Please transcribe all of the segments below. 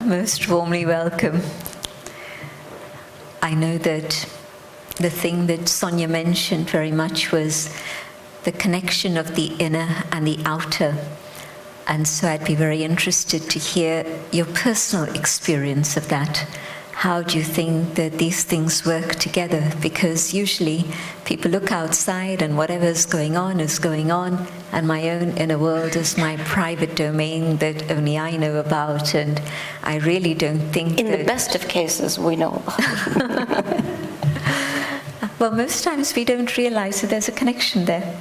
most warmly welcome. I know that the thing that Sonia mentioned very much was the connection of the inner and the outer. And so I'd be very interested to hear your personal experience of that. How do you think that these things work together? Because usually people look outside and whatever's going on is going on, and my own inner world is my private domain that only I know about, and I really don't think In the best of cases, we know. Well, most times we don't realize that there's a connection there.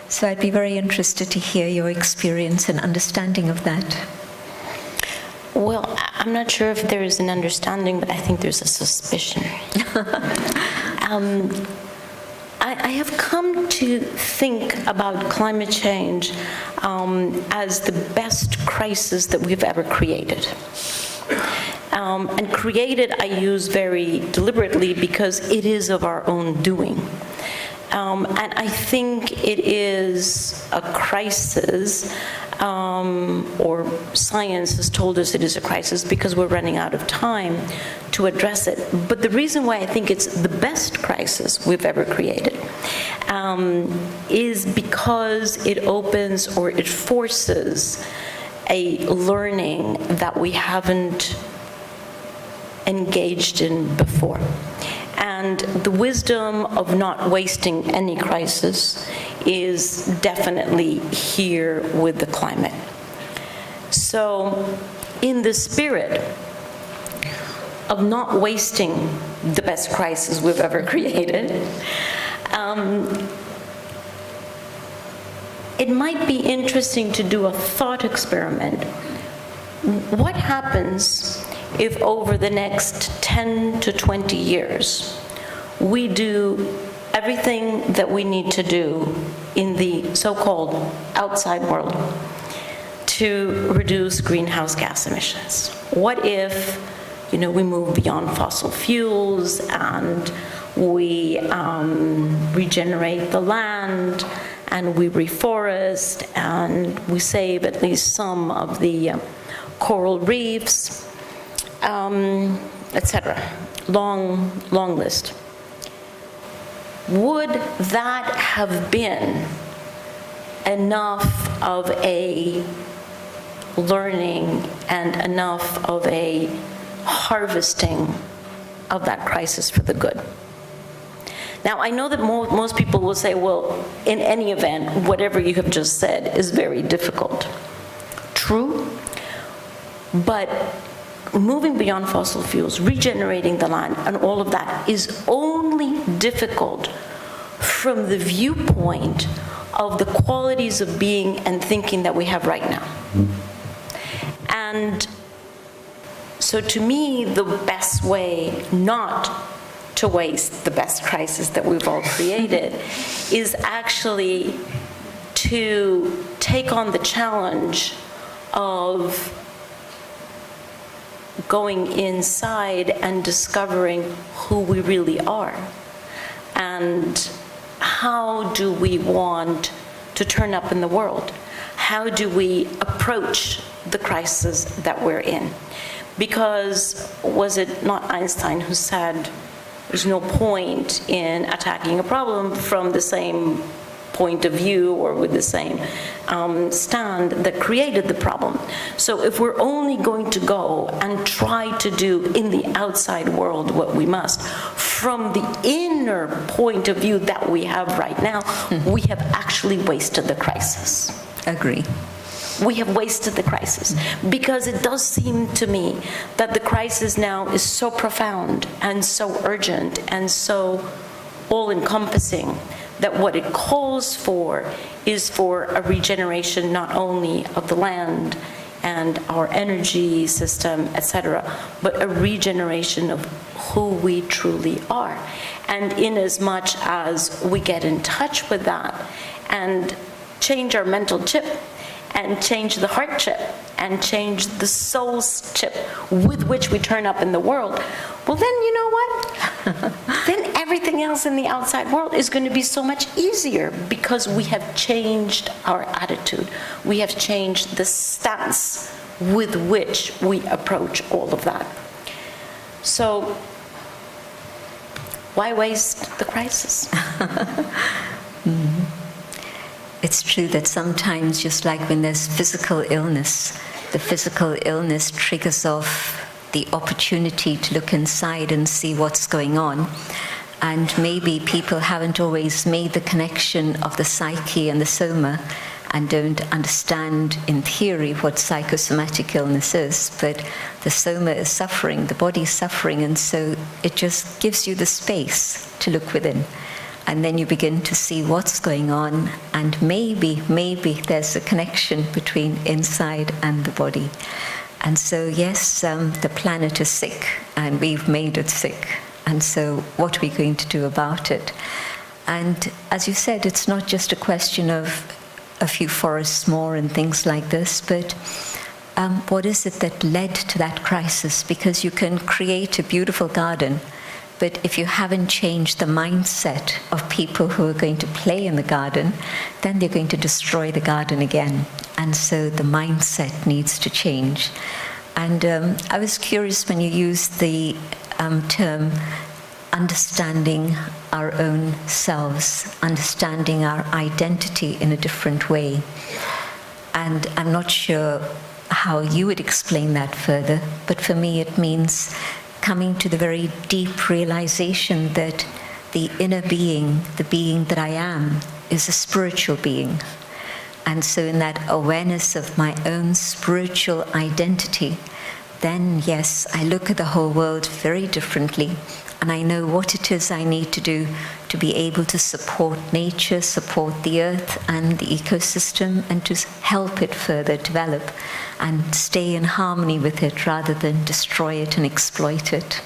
So I'd be very interested to hear your experience and understanding of that. Well, I'm not sure if there is an understanding, but I think there's a suspicion. I have come to think about climate change as the best crisis that we've ever created. And created, I use very deliberately because it is of our own doing. And I think it is a crisis, or science has told us it is a crisis because we're running out of time to address it. But the reason why I think it's the best crisis we've ever created is because it opens or it forces a learning that we haven't engaged in before. And the wisdom of not wasting any crisis is definitely here with the climate. So, in the spirit of not wasting the best crisis we've ever created, it might be interesting to do a thought experiment. What happens if over the next 10 to 20 years, we do everything that we need to do in the so-called outside world to reduce greenhouse gas emissions? What if, we move beyond fossil fuels and we regenerate the land and we reforest and we save at least some of the coral reefs, etc. Long list. Would that have been enough of a learning and enough of a harvesting of that crisis for the good? Now, I know that most people will say, well, in any event, whatever you have just said is very difficult. True, but moving beyond fossil fuels, regenerating the land, and all of that is only difficult from the viewpoint of the qualities of being and thinking that we have right now. And so to me, the best way not to waste the best crisis that we've all created is actually to take on the challenge of going inside and discovering who we really are. And how do we want to turn up in the world? How do we approach the crisis that we're in? Because was it not Einstein who said there's no point in attacking a problem from the same point of view or with the same stand that created the problem? So if we're only going to go and try to do in the outside world what we must, from the inner point of view that we have right now, we have actually wasted the crisis. Agree. We have wasted the crisis, because it does seem to me that the crisis now is so profound and so urgent and so all-encompassing that what it calls for is for a regeneration not only of the land and our energy system, etc., but a regeneration of who we truly are. And in as much as we get in touch with that and change our mental chip and change the heart chip and change the soul's chip with which we turn up in the world, well then, you know what? Then everything else in the outside world is going to be so much easier, because we have changed our attitude. We have changed the stance with which we approach all of that. So why waste the crisis? It's true that sometimes, just like when there's physical illness, the physical illness triggers off the opportunity to look inside and see what's going on. And maybe people haven't always made the connection of the psyche and the soma and don't understand in theory what psychosomatic illness is, but the soma is suffering, the body is suffering, and so it just gives you the space to look within. And then you begin to see what's going on, and maybe there's a connection between inside and the body. And so yes, the planet is sick, and we've made it sick. And so what are we going to do about it? And as you said, it's not just a question of a few forests more and things like this, but what is it that led to that crisis? Because you can create a beautiful garden, but if you haven't changed the mindset of people who are going to play in the garden, then they're going to destroy the garden again. And so the mindset needs to change. And I was curious when you used the term understanding our own selves, understanding our identity in a different way. And I'm not sure how you would explain that further, but for me it means coming to the very deep realization that the inner being, the being that I am, is a spiritual being. And so in that awareness of my own spiritual identity, then yes, I look at the whole world very differently, and I know what it is I need to do to be able to support nature, support the earth and the ecosystem, and to help it further develop and stay in harmony with it rather than destroy it and exploit it.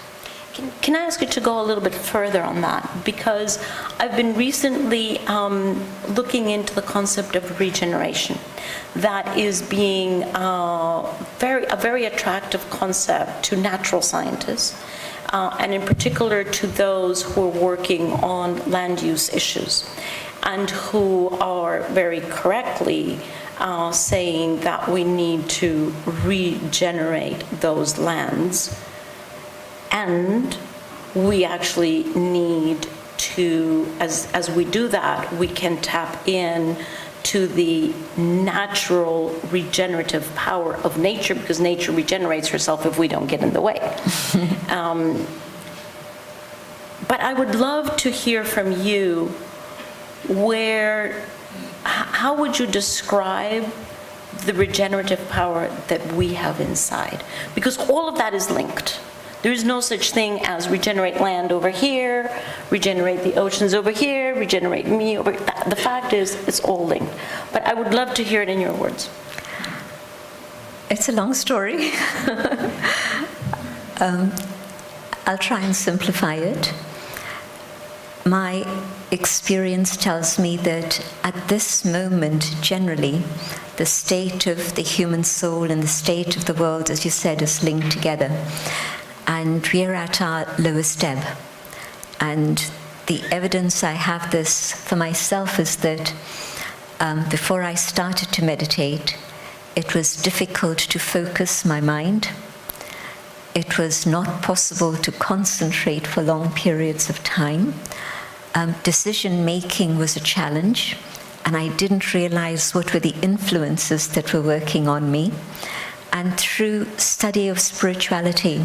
Can I ask you to go a little bit further on that? Because I've been recently looking into the concept of regeneration. That is being a very attractive concept to natural scientists, and in particular to those who are working on land use issues, and who are very correctly saying that we need to regenerate those lands. And we actually need to, as we do that, we can tap in to the natural regenerative power of nature, because nature regenerates herself if we don't get in the way. But I would love to hear from you how would you describe the regenerative power that we have inside? Because all of that is linked. There is no such thing as regenerate land over here, regenerate the oceans over here, regenerate me over here. The fact is, it's all linked. But I would love to hear it in your words. It's a long story. I'll try and simplify it. My experience tells me that at this moment, generally, the state of the human soul and the state of the world, as you said, is linked together. And we're at our lowest ebb. And the evidence I have this for myself is that before I started to meditate, it was difficult to focus my mind. It was not possible to concentrate for long periods of time. Decision-making was a challenge, and I didn't realize what were the influences that were working on me. And through study of spirituality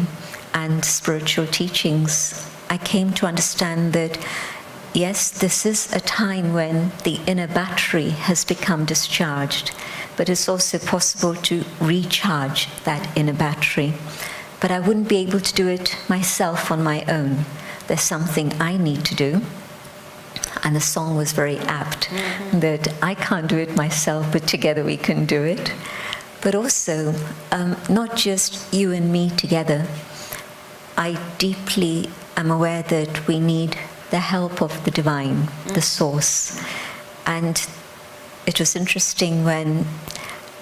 and spiritual teachings, I came to understand that, yes, this is a time when the inner battery has become discharged, but it's also possible to recharge that inner battery. But I wouldn't be able to do it myself on my own. There's something I need to do. And the song was very apt, that I can't do it myself, but together we can do it. But also, not just you and me together. I deeply am aware that we need the help of the divine, the source. And it was interesting when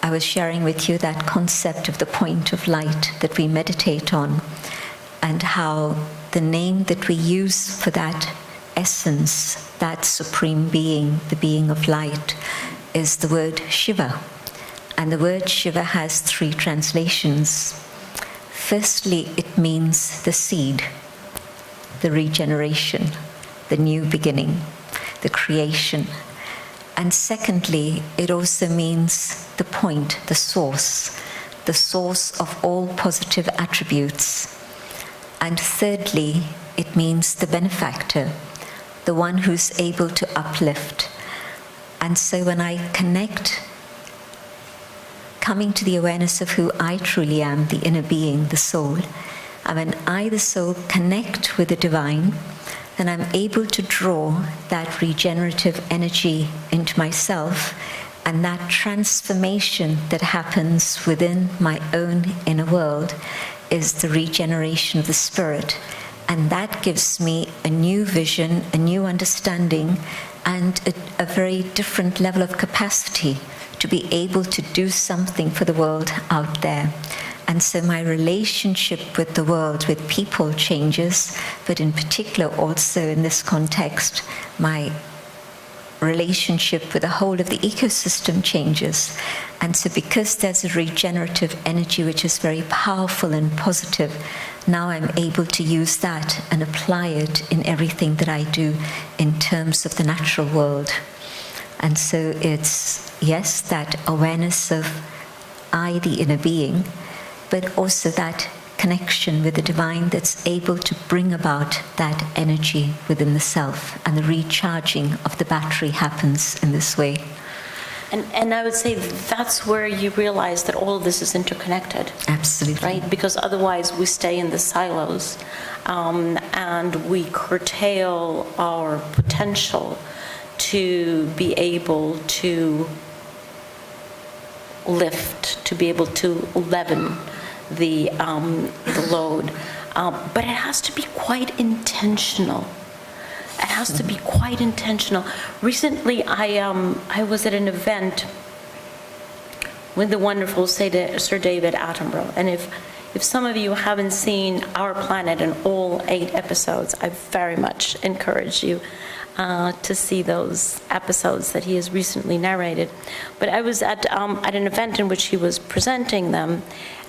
I was sharing with you that concept of the point of light that we meditate on, and how the name that we use for that essence, that supreme being, the being of light, is the word Shiva. And the word Shiva has 3 translations. Firstly, it means the seed, the regeneration, the new beginning, the creation. And secondly, it also means the point, the source of all positive attributes. And thirdly, it means the benefactor, the one who's able to uplift. And so when I connect, coming to the awareness of who I truly am, the inner being, the soul, and when I, the soul, connect with the divine, then I'm able to draw that regenerative energy into myself, and that transformation that happens within my own inner world is the regeneration of the spirit. And that gives me a new vision, a new understanding, and a very different level of capacity to be able to do something for the world out there. And so my relationship with the world, with people, changes, but in particular also in this context, my relationship with the whole of the ecosystem changes. And so because there's a regenerative energy which is very powerful and positive, now I'm able to use that and apply it in everything that I do in terms of the natural world. And so it's, yes, that awareness of I, the inner being, but also that connection with the divine that's able to bring about that energy within the self, and the recharging of the battery happens in this way. And I would say that's where you realize that all of this is interconnected. Absolutely. Right? Because otherwise we stay in the silos, and we curtail our potential to be able to lift, to be able to leaven the load. But it has to be quite intentional. It has to be quite intentional. Recently, I was at an event with the wonderful Sir David Attenborough. And if some of you haven't seen Our Planet in all 8 episodes, I very much encourage you to see those episodes that he has recently narrated. But I was at an event in which he was presenting them,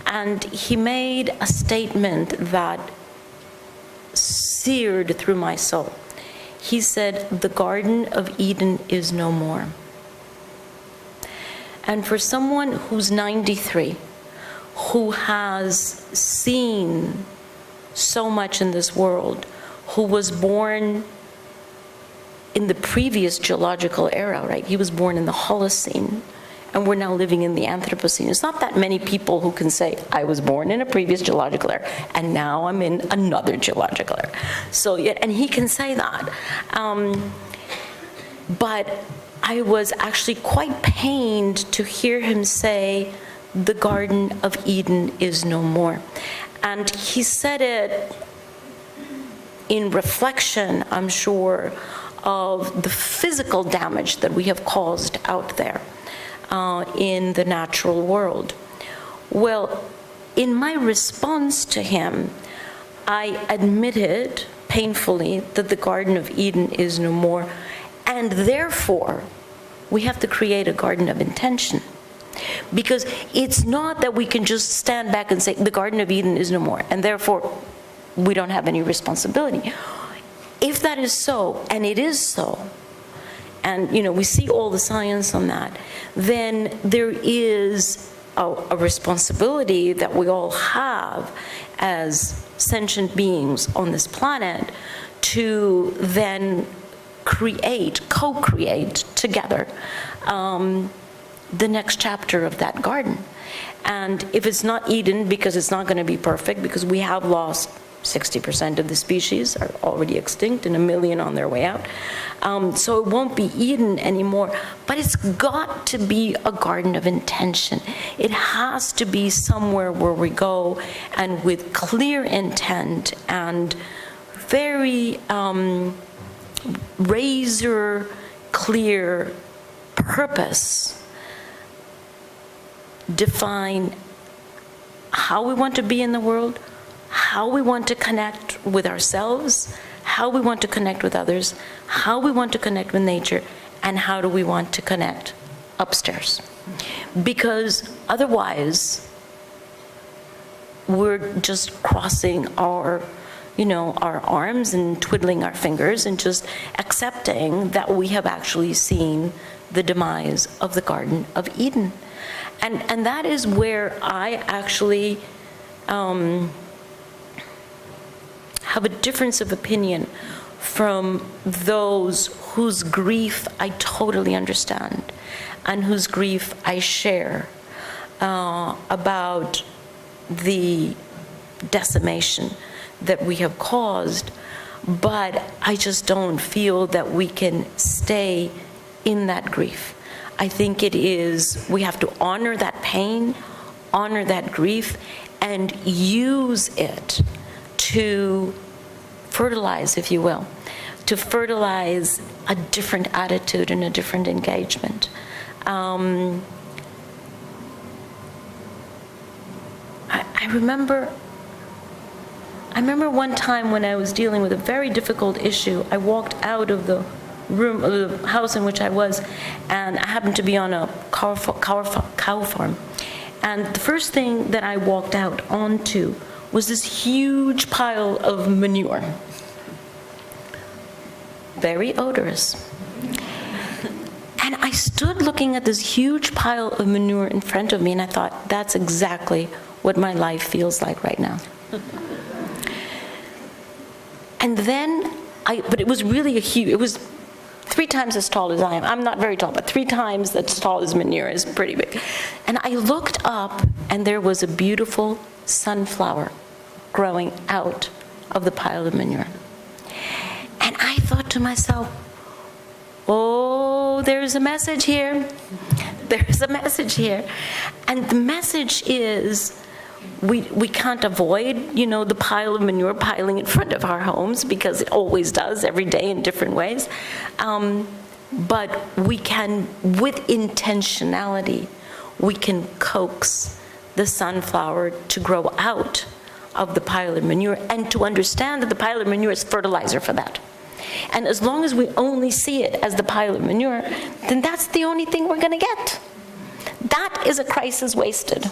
and he made a statement that seared through my soul. He said, "The Garden of Eden is no more." And for someone who's 93, who has seen so much in this world, who was born in the previous geological era, right? He was born in the Holocene, and we're now living in the Anthropocene. It's not that many people who can say, I was born in a previous geological era, and now I'm in another geological era. So, and he can say that. But I was actually quite pained to hear him say, the Garden of Eden is no more. And he said it in reflection, I'm sure, of the physical damage that we have caused out there in the natural world. Well, in my response to him, I admitted painfully that the Garden of Eden is no more, and therefore we have to create a garden of intention. Because it's not that we can just stand back and say the Garden of Eden is no more, and therefore we don't have any responsibility. If that is so, and it is so, and we see all the science on that, then there is a responsibility that we all have as sentient beings on this planet to then co-create together the next chapter of that garden. And if it's not Eden, because it's not going to be perfect, because we have lost 60% of the species are already extinct and 1 million on their way out. So it won't be Eden anymore, but it's got to be a garden of intention. It has to be somewhere where we go and with clear intent and very razor clear purpose define how we want to be in the world, how we want to connect with ourselves, how we want to connect with others, how we want to connect with nature, and how do we want to connect upstairs. because otherwise we're just crossing our arms and twiddling our fingers and just accepting that we have actually seen the demise of the Garden of Eden. And that is where I actually have a difference of opinion from those whose grief I totally understand and whose grief I share about the decimation that we have caused, but I just don't feel that we can stay in that grief. I think we have to honor that pain, honor that grief, and use it to fertilize, if you will, to fertilize a different attitude and a different engagement. I remember one time when I was dealing with a very difficult issue, I walked out of the room, of the house in which I was, and I happened to be on a cow farm. And the first thing that I walked out onto was this huge pile of manure. Very odorous. And I stood looking at this huge pile of manure in front of me, and I thought, that's exactly what my life feels like right now. And then, but it was really it was 3 times as tall as I am. I'm not very tall, but 3 times as tall as manure is pretty big. And I looked up, and there was a beautiful sunflower growing out of the pile of manure. And I thought to myself, oh, there's a message here. There's a message here. And the message is, we can't avoid, the pile of manure piling in front of our homes, because it always does every day in different ways. But we can, with intentionality, we can coax the sunflower to grow out of the pile of manure, and to understand that the pile of manure is fertilizer for that. And as long as we only see it as the pile of manure, then that's the only thing we're going to get. That is a crisis wasted.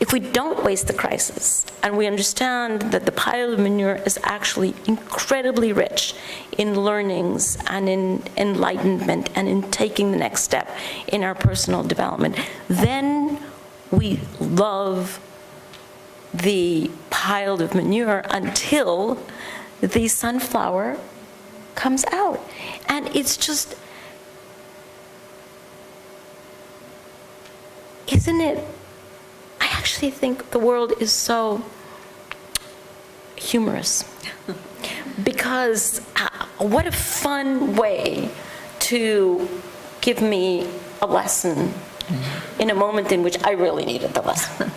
If we don't waste the crisis, and we understand that the pile of manure is actually incredibly rich in learnings and in enlightenment and in taking the next step in our personal development, then we love the pile of manure until the sunflower comes out. And it's just, isn't it? I actually think the world is so humorous, because what a fun way to give me a lesson in a moment in which I really needed the lesson.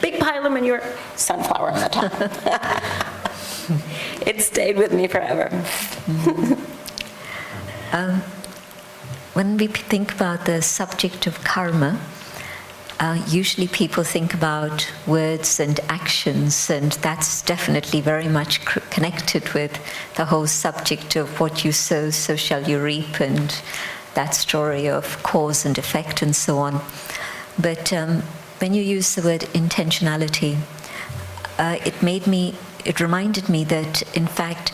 Big pile of manure, sunflower on the top. It stayed with me forever. When we think about the subject of karma, usually people think about words and actions, and that's definitely very much connected with the whole subject of what you sow, so shall you reap, and that story of cause and effect and so on. But when you use the word intentionality, it reminded me that, in fact,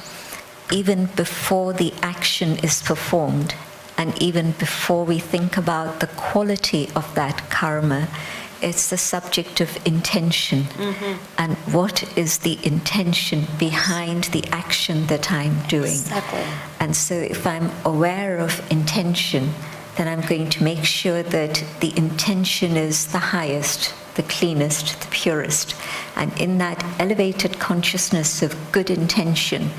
even before the action is performed, and even before we think about the quality of that karma, it's the subject of intention. Mm-hmm. And what is the intention behind the action that I'm doing? Exactly. And so if I'm aware of intention, then I'm going to make sure that the intention is the highest, the cleanest, the purest. And in that elevated consciousness of good intention,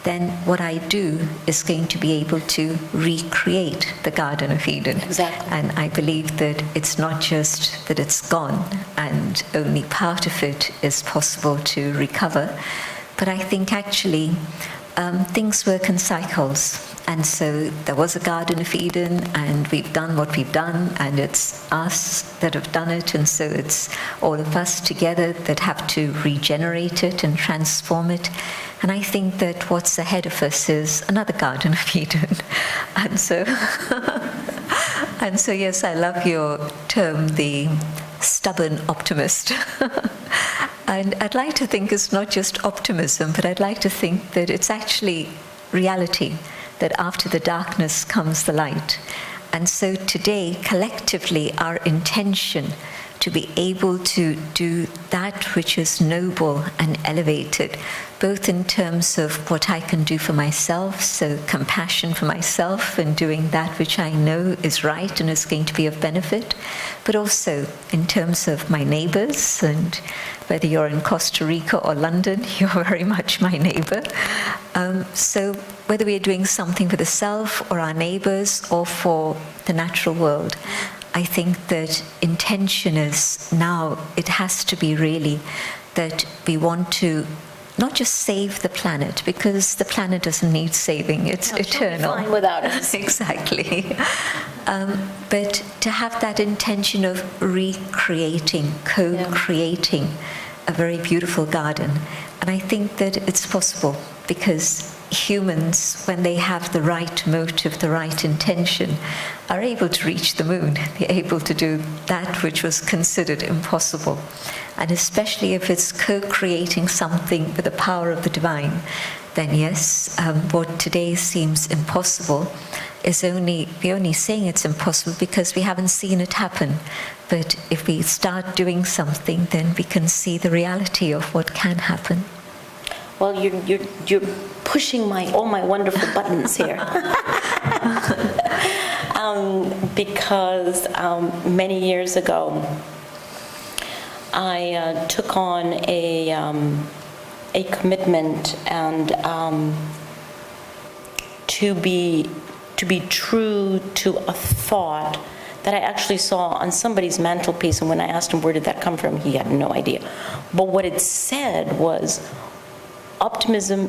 then what I do is going to be able to recreate the Garden of Eden. Exactly. And I believe that it's not just that it's gone and only part of it is possible to recover, but I think actually things work in cycles. And so there was a Garden of Eden, and we've done what we've done, and it's us that have done it, and so it's all of us together that have to regenerate it and transform it. And I think that what's ahead of us is another Garden of Eden. And so And so, yes, I love your term, the stubborn optimist. And I'd like to think it's not just optimism, but I'd like to think that it's actually reality, that after the darkness comes the light. And so today, collectively, our intention to be able to do that which is noble and elevated, both in terms of what I can do for myself, so compassion for myself and doing that which I know is right and is going to be of benefit, but also in terms of my neighbors, and whether you're in Costa Rica or London, you're very much my neighbor. So whether we are doing something for the self or our neighbors or for the natural world, I think that intention is now, it has to be really that we want to not just save the planet, because the planet doesn't need saving, it's eternal. Fine without us. Exactly. But to have that intention of recreating, co-creating a very beautiful garden. And I think that it's possible, because humans, when they have the right motive, the right intention, are able to reach the moon. They're able to do that which was considered impossible. And especially if it's co-creating something with the power of the divine, then yes, what today seems impossible is we're only saying it's impossible because we haven't seen it happen. But if we start doing something, then we can see the reality of what can happen. Well, you're pushing all my wonderful buttons here. Because many years ago, I took on a commitment and to be true to a thought that I actually saw on somebody's mantelpiece. And when I asked him where did that come from, he had no idea. But what it said was, optimism,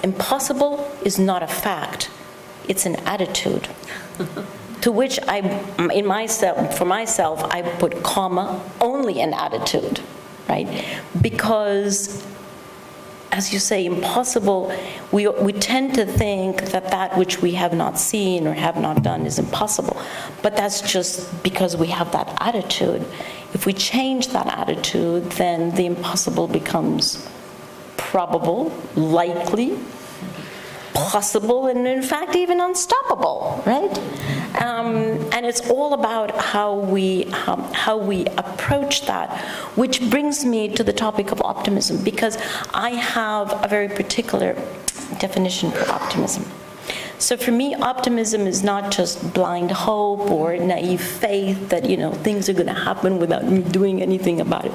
impossible is not a fact, it's an attitude. To which for myself, I put comma, only an attitude, right? Because, as you say, impossible, we tend to think that which we have not seen or have not done is impossible. But that's just because we have that attitude. If we change that attitude, then the impossible becomes probable, likely, possible, and in fact even unstoppable, right? And it's all about how we approach that, which brings me to the topic of optimism, because I have a very particular definition for optimism. So for me, optimism is not just blind hope or naive faith that things are going to happen without me doing anything about it.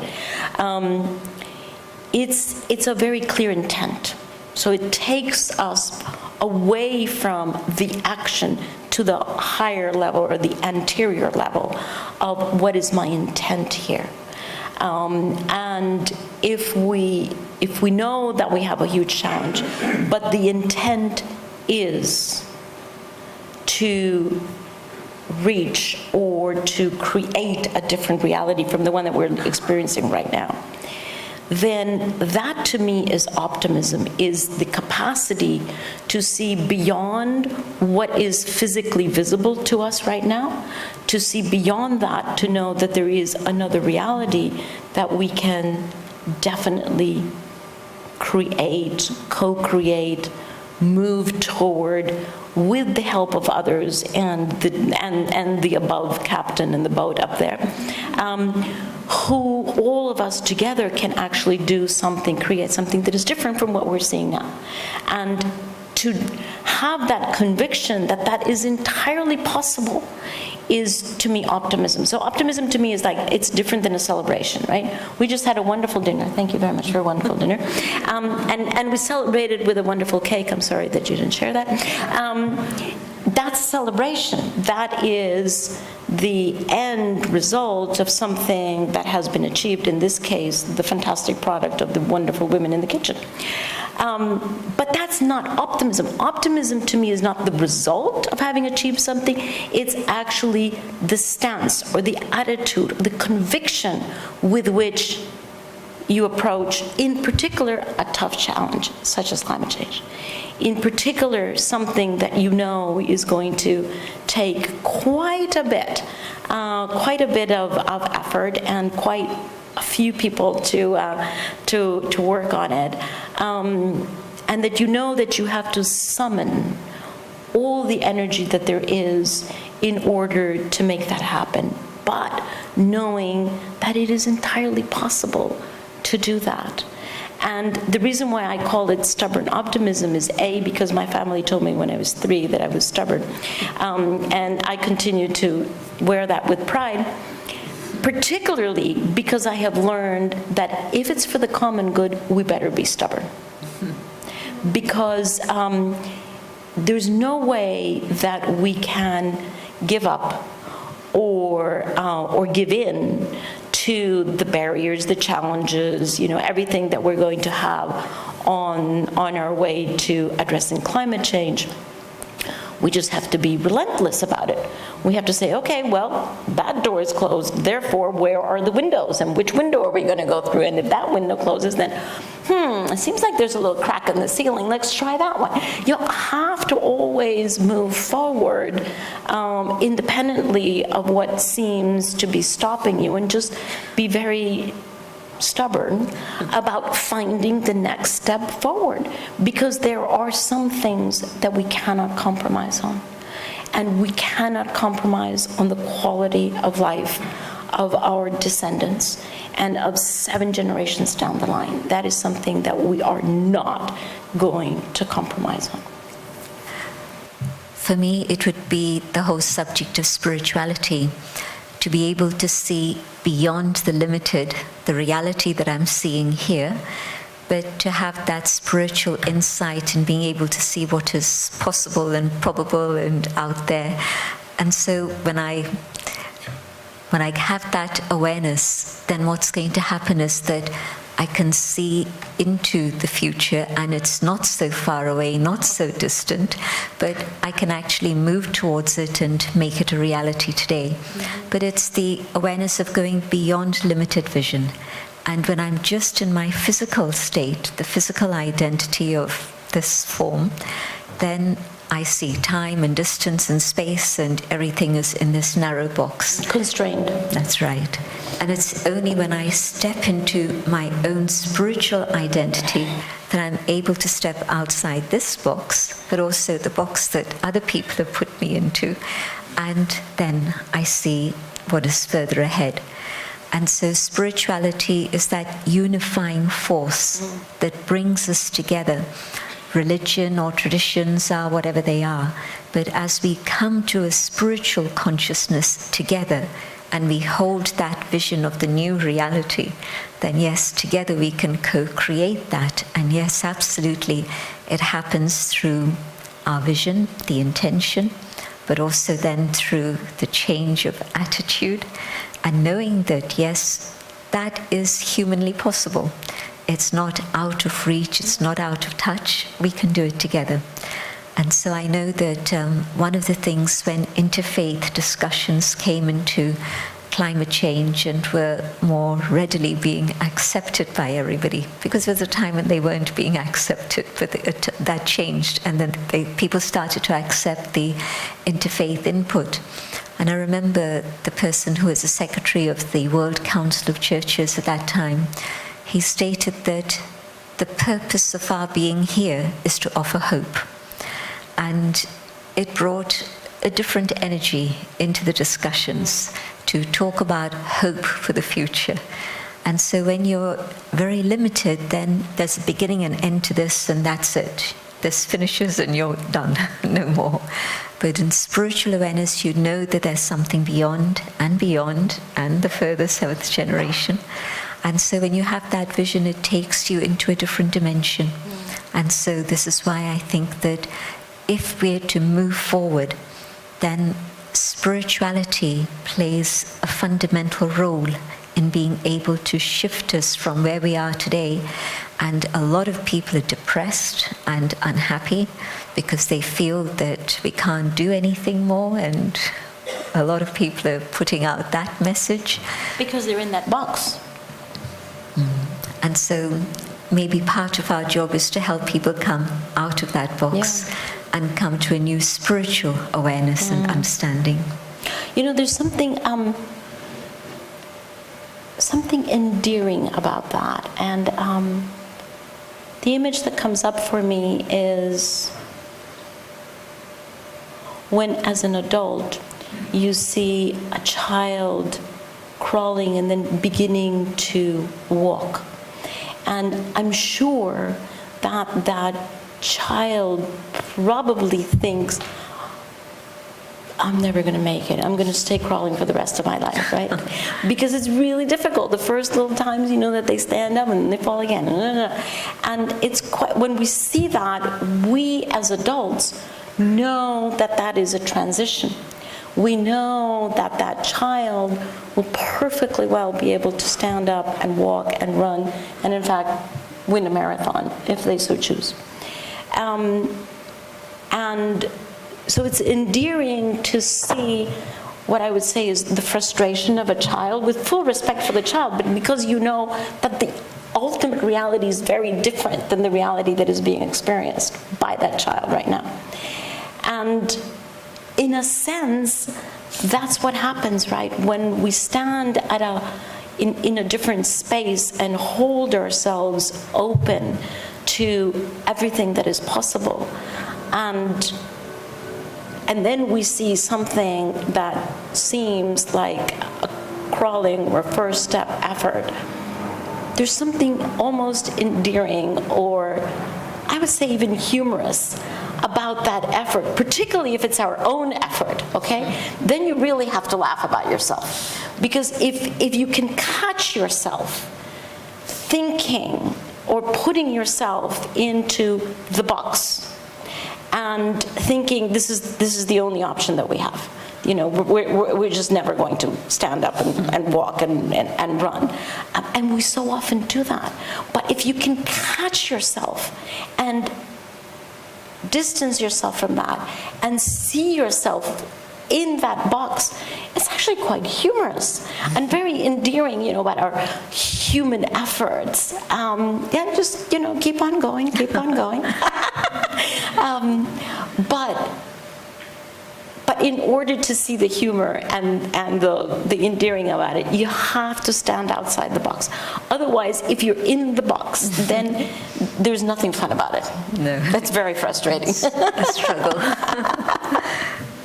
It's a very clear intent. So it takes us away from the action to the higher level or the anterior level of what is my intent here. And if we know that we have a huge challenge, but the intent is to reach or to create a different reality from the one that we're experiencing right now, then that to me is optimism, is the capacity to see beyond what is physically visible to us right now, to see beyond that, to know that there is another reality that we can definitely create, co-create, move toward with the help of others and the above captain in the boat up there, who all of us together can actually do something, create something that is different from what we're seeing now. And to have that conviction that that is entirely possible is, to me, optimism. So optimism to me is like, it's different than a celebration, right? We just had a wonderful dinner. Thank you very much for a wonderful dinner. And we celebrated with a wonderful cake. I'm sorry that you didn't share that. That's celebration. That is the end result of something that has been achieved, in this case, the fantastic product of the wonderful women in the kitchen. But that's not optimism. Optimism to me is not the result of having achieved something. It's actually the stance or the attitude, the conviction with which you approach, in particular, a tough challenge, such as climate change. In particular, something that you know is going to take quite a bit of effort and quite a few people to work on it, and that you know that you have to summon all the energy that there is in order to make that happen, but knowing that it is entirely possible to do that. And the reason why I call it stubborn optimism is A, because my family told me when I was 3 that I was stubborn, and I continue to wear that with pride, particularly because I have learned that if it's for the common good, we better be stubborn. Because there's no way that we can give up or give in to the barriers, the challenges, everything that we're going to have on our way to addressing climate change. We just have to be relentless about it. We have to say, okay, well, that door is closed, therefore, where are the windows? And which window are we going to go through? And if that window closes, then, it seems like there's a little crack in the ceiling. Let's try that one. You have to always move forward independently of what seems to be stopping you, and just be very stubborn about finding the next step forward, because there are some things that we cannot compromise on, and we cannot compromise on the quality of life of our descendants and of 7 generations down the line. That is something that we are not going to compromise on. For me, it would be the whole subject of spirituality, to be able to see beyond the limited, the reality that I'm seeing here, but to have that spiritual insight and being able to see what is possible and probable and out there. And so when I have that awareness, then what's going to happen is that I can see into the future, and it's not so far away, not so distant, but I can actually move towards it and make it a reality today. Mm-hmm. But it's the awareness of going beyond limited vision. And when I'm just in my physical state, the physical identity of this form, then I see time and distance and space, and everything is in this narrow box. Constrained. That's right. And it's only when I step into my own spiritual identity that I'm able to step outside this box, but also the box that other people have put me into. And then I see what is further ahead. And so spirituality is that unifying force that brings us together. Religion or traditions are whatever they are, but as we come to a spiritual consciousness together and we hold that vision of the new reality, then yes, together we can co-create that. And yes, absolutely, it happens through our vision, the intention, but also then through the change of attitude, and knowing that yes, that is humanly possible. It's not out of reach, it's not out of touch. We can do it together. And so I know that one of the things when interfaith discussions came into climate change and were more readily being accepted by everybody, because there was a time when they weren't being accepted, but that changed, and then people started to accept the interfaith input. And I remember the person who was the secretary of the World Council of Churches at that time. He stated that the purpose of our being here is to offer hope. And it brought a different energy into the discussions to talk about hope for the future. And so when you're very limited, then there's a beginning and end to this, and that's it. This finishes and you're done, no more. But in spiritual awareness, you know that there's something beyond, and the further 7th generation. And so when you have that vision, it takes you into a different dimension. And so this is why I think that if we're to move forward, then spirituality plays a fundamental role in being able to shift us from where we are today. And a lot of people are depressed and unhappy because they feel that we can't do anything more, and a lot of people are putting out that message. Because they're in that box. And so maybe part of our job is to help people come out of that box and come to a new spiritual awareness and understanding. You know, there's something something endearing about that. And the image that comes up for me is when, as an adult, you see a child crawling and then beginning to walk. And I'm sure that that child probably thinks, I'm never going to make it. I'm going to stay crawling for the rest of my life, right? Because it's really difficult. The first little times, you know, that they stand up and they fall again. And it's quite, when we see that, we as adults know that that is a transition. We know that that child will perfectly well be able to stand up and walk and run, and in fact, win a marathon if they so choose. And so it's endearing to see what I would say is the frustration of a child, with full respect for the child, but because you know that the ultimate reality is very different than the reality that is being experienced by that child right now. And in a sense, that's what happens, right? When we stand at in a different space and hold ourselves open to everything that is possible. And then we see something that seems like a crawling or first step effort. There's something almost endearing, or I would say even humorous, about that effort, particularly if it's our own effort, okay? Then you really have to laugh about yourself. Because if you can catch yourself thinking or putting yourself into the box and thinking this is the only option that we have. You know, we're just never going to stand up and walk and run. And we so often do that. But if you can catch yourself and distance yourself from that and see yourself in that box, it's actually quite humorous and very endearing, you know, about our human efforts. Just, you know, keep on going. But in order to see the humor and the endearing about it, you have to stand outside the box. Otherwise, if you're in the box, then there's nothing fun about it. No. That's very frustrating. It's a struggle.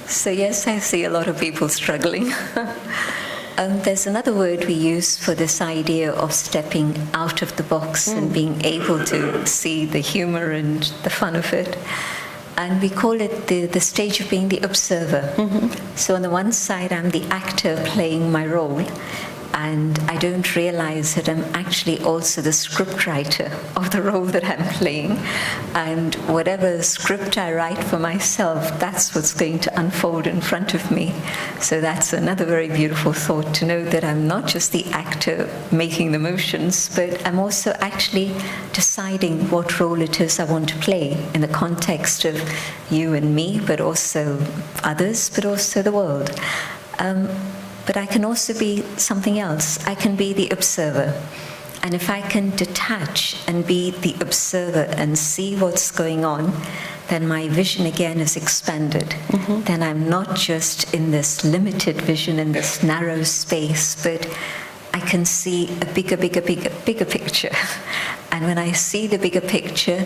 So yes, I see a lot of people struggling. There's another word we use for this idea of stepping out of the box and being able to see the humor and the fun of it. And we call it the stage of being the observer. So on the one side, I'm the actor playing my role, and I don't realize that I'm actually also the scriptwriter of the role that I'm playing. And whatever script I write for myself, that's what's going to unfold in front of me. So that's another very beautiful thought, to know that I'm not just the actor making the motions, but I'm also actually deciding what role it is I want to play in the context of you and me, but also others, but also the world. But I can also be something else. I can be the observer. And if I can detach and be the observer and see what's going on, then my vision again is expanded. Then I'm not just in this limited vision, in this narrow space, but I can see a bigger picture. And when I see the bigger picture,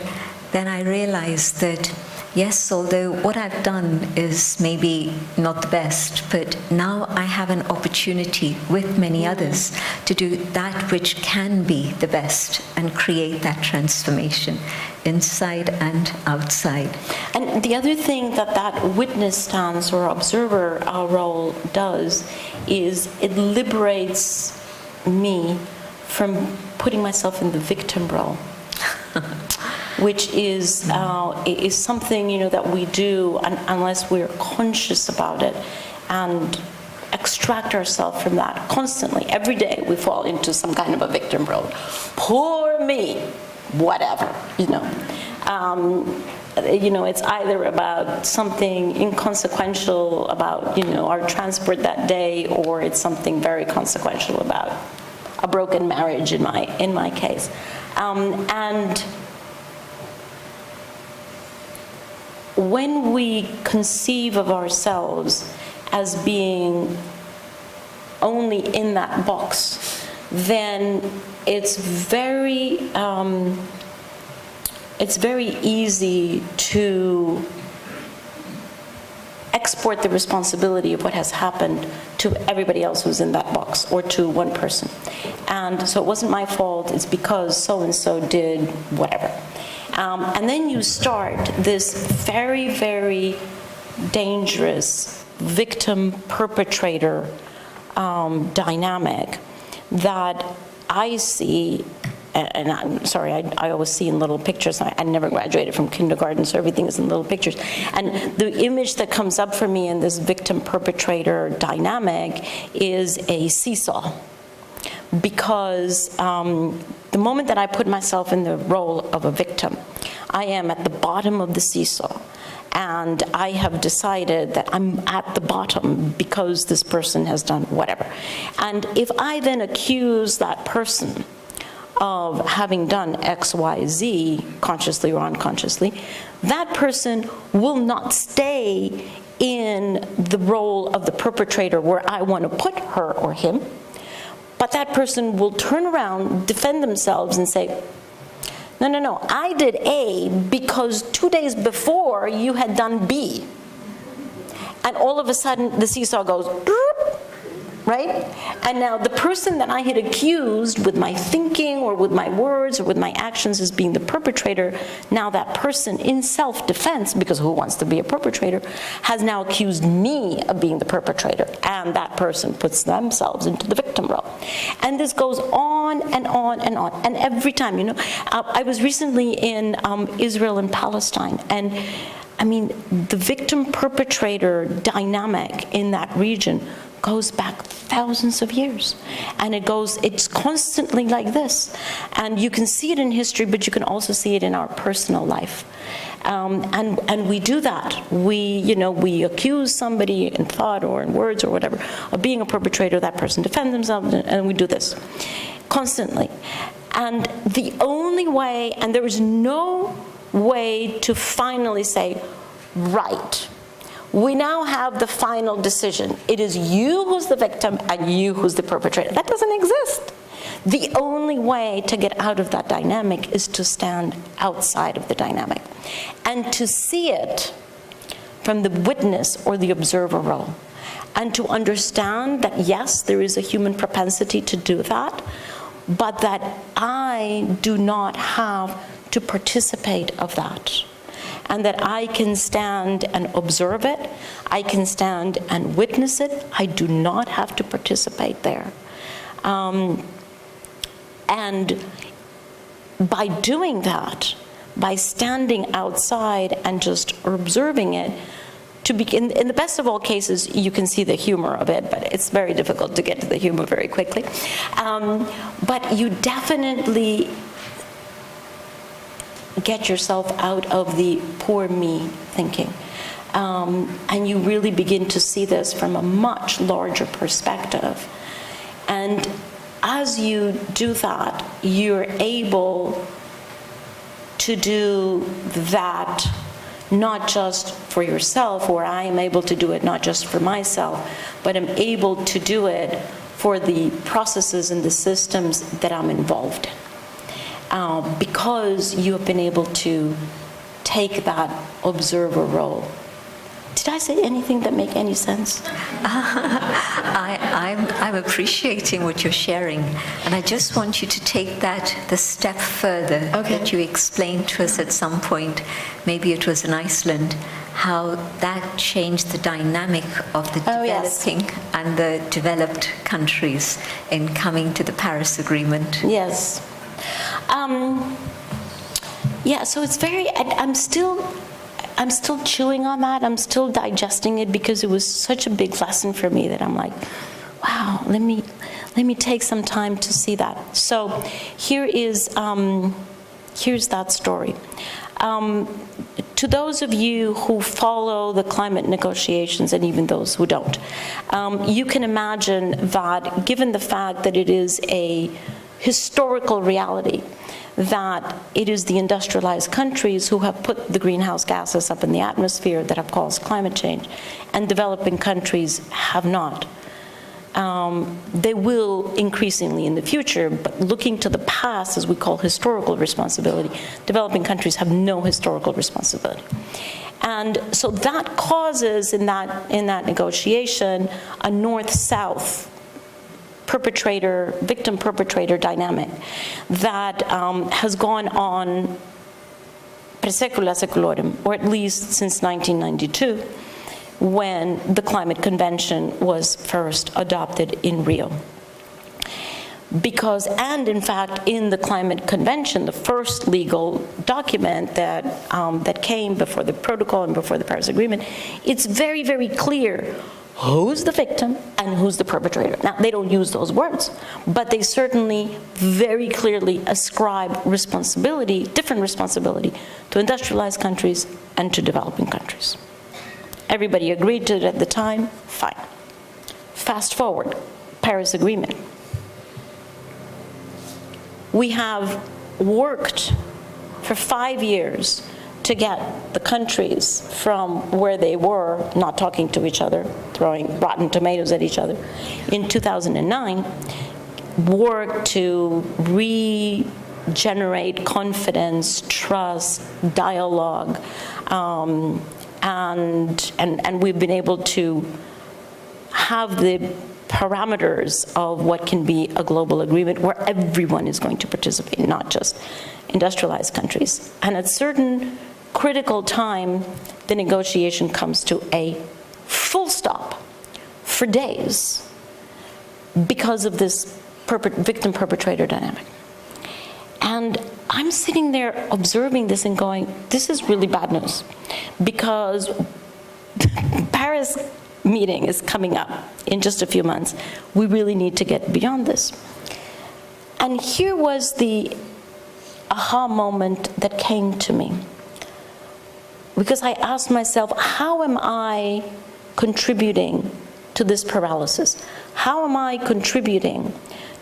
then I realize that, yes, although what I've done is maybe not the best, but now I have an opportunity with many others to do that which can be the best and create that transformation inside and outside. And the other thing that witness stance or observer role does is it liberates me from putting myself in the victim role. Which is something, you know, that we do unless we're conscious about it and extract ourselves from that constantly. Every day we fall into some kind of a victim role. Poor me, whatever, you know. It's either about something inconsequential about, you know, our transport that day, or it's something very consequential about a broken marriage in my case. And when we conceive of ourselves as being only in that box, then it's very easy to export the responsibility of what has happened to everybody else who's in that box, or to one person. And so it wasn't my fault, it's because so-and-so did whatever. And then you start this very, very dangerous victim-perpetrator dynamic that I see, and I'm sorry, I always see in little pictures. I never graduated from kindergarten, so everything is in little pictures. And the image that comes up for me in this victim-perpetrator dynamic is a seesaw. Because the moment that I put myself in the role of a victim, I am at the bottom of the seesaw. And I have decided that I'm at the bottom because this person has done whatever. And if I then accuse that person of having done X, Y, Z, consciously or unconsciously, that person will not stay in the role of the perpetrator where I want to put her or him, but that person will turn around, defend themselves, and say, no, I did A because 2 days before you had done B. And all of a sudden the seesaw goes, right? And now the person that I had accused with my thinking or with my words or with my actions as being the perpetrator, now that person in self-defense, because who wants to be a perpetrator, has now accused me of being the perpetrator. And that person puts themselves into the victim role. And this goes on and on and on. And every time, I was recently in Israel and Palestine, and I mean, the victim-perpetrator dynamic in that region goes back thousands of years. And it's constantly like this. And you can see it in history, but you can also see it in our personal life. And we do that. We accuse somebody in thought or in words or whatever of being a perpetrator. That person defends themselves, and we do this constantly. And the only way, and there is no way to finally say, right, we now have the final decision. It is you who's the victim and you who's the perpetrator. That doesn't exist. The only way to get out of that dynamic is to stand outside of the dynamic and to see it from the witness or the observer role, and to understand that, yes, there is a human propensity to do that, but that I do not have to participate of that. And that I can stand and observe it, I can stand and witness it, I do not have to participate there. And by doing that, by standing outside and just observing it, in the best of all cases, you can see the humor of it, but it's very difficult to get to the humor very quickly. But you definitely get yourself out of the poor me thinking. And you really begin to see this from a much larger perspective. And as you do that, you're able to do that not just for yourself, or I am able to do it not just for myself, but I'm able to do it for the processes and the systems that I'm involved in. Because you have been able to take that observer role. Did I say anything that make any sense? I'm appreciating what you're sharing, and I just want you to take that the step further that you explained to us at some point, maybe it was in Iceland, how that changed the dynamic of the developing and the developed countries in coming to the Paris Agreement. Yes. So it's very, I'm still chewing on that. I'm still digesting it because it was such a big lesson for me that I'm like, wow, let me take some time to see that. So here's that story. To those of you who follow the climate negotiations, and even those who don't, you can imagine that given the fact that it is a historical reality, that it is the industrialized countries who have put the greenhouse gases up in the atmosphere that have caused climate change, and developing countries have not. They will increasingly in the future, but looking to the past, as we call historical responsibility, developing countries have no historical responsibility. And so that causes, in that negotiation, a north-south victim-perpetrator dynamic that has gone on per secula seculorum, or at least since 1992, when the Climate Convention was first adopted in Rio. Because, and in fact, in the Climate Convention, the first legal document that came before the protocol and before the Paris Agreement, it's very, very clear who's the victim and who's the perpetrator. Now, they don't use those words, but they certainly very clearly ascribe responsibility, different responsibility, to industrialized countries and to developing countries. Everybody agreed to it at the time, fine. Fast forward, Paris Agreement. We have worked for 5 years to get the countries from where they were, not talking to each other, throwing rotten tomatoes at each other, in 2009, worked to regenerate confidence, trust, dialogue, and we've been able to have the parameters of what can be a global agreement where everyone is going to participate, not just industrialized countries. And at certain critical time, the negotiation comes to a full stop for days because of this victim-perpetrator dynamic. And I'm sitting there observing this and going, this is really bad news, because the Paris meeting is coming up in just a few months. We really need to get beyond this. And here was the aha moment that came to me, because I asked myself, how am I contributing to this paralysis? How am I contributing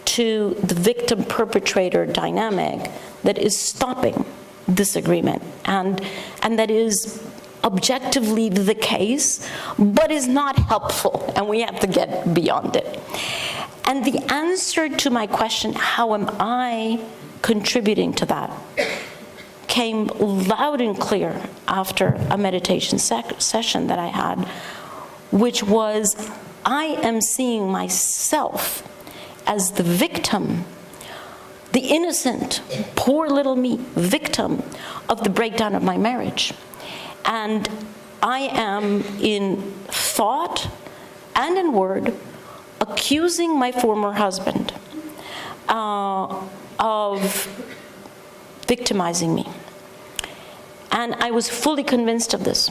to the victim-perpetrator dynamic that is stopping this agreement, and that is objectively the case, but is not helpful, and we have to get beyond it? And the answer to my question, how am I contributing to that, came loud and clear after a meditation session that I had, which was, I am seeing myself as the victim, the innocent, poor little me, victim of the breakdown of my marriage. And I am, in thought and in word, accusing my former husband of victimizing me. And I was fully convinced of this.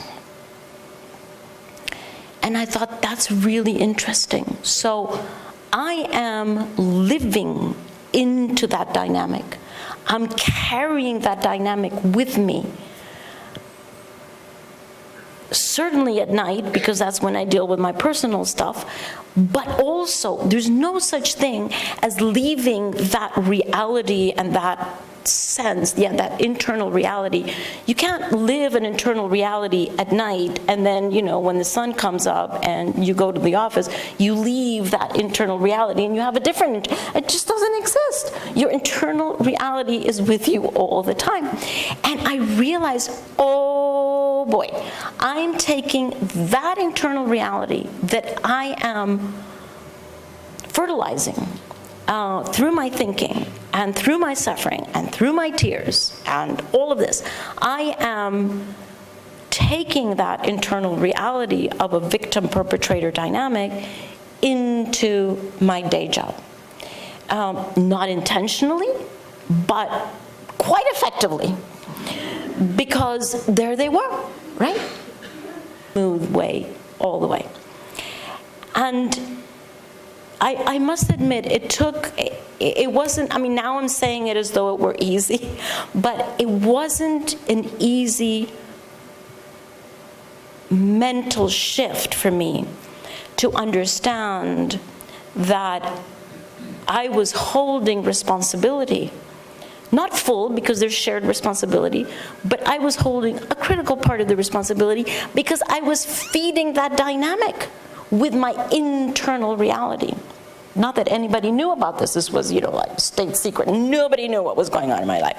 And I thought, that's really interesting. So I am living into that dynamic. I'm carrying that dynamic with me. Certainly at night, because that's when I deal with my personal stuff, but also there's no such thing as leaving that reality and that sense, that internal reality. You can't live an internal reality at night and then, when the sun comes up and you go to the office, you leave that internal reality and you have a different, it just doesn't exist. Your internal reality is with you all the time. And I realized, oh boy, I'm taking that internal reality that I am fertilizing through my thinking and through my suffering and through my tears and all of this. I am taking that internal reality of a victim-perpetrator dynamic into my day job. Not intentionally, but quite effectively, because there they were, right? Smooth way, all the way. And I must admit, it wasn't, now I'm saying it as though it were easy, but it wasn't an easy mental shift for me to understand that I was holding responsibility Not full, because there's shared responsibility, but I was holding a critical part of the responsibility because I was feeding that dynamic with my internal reality. Not that anybody knew about this. This was, like state secret. Nobody knew what was going on in my life.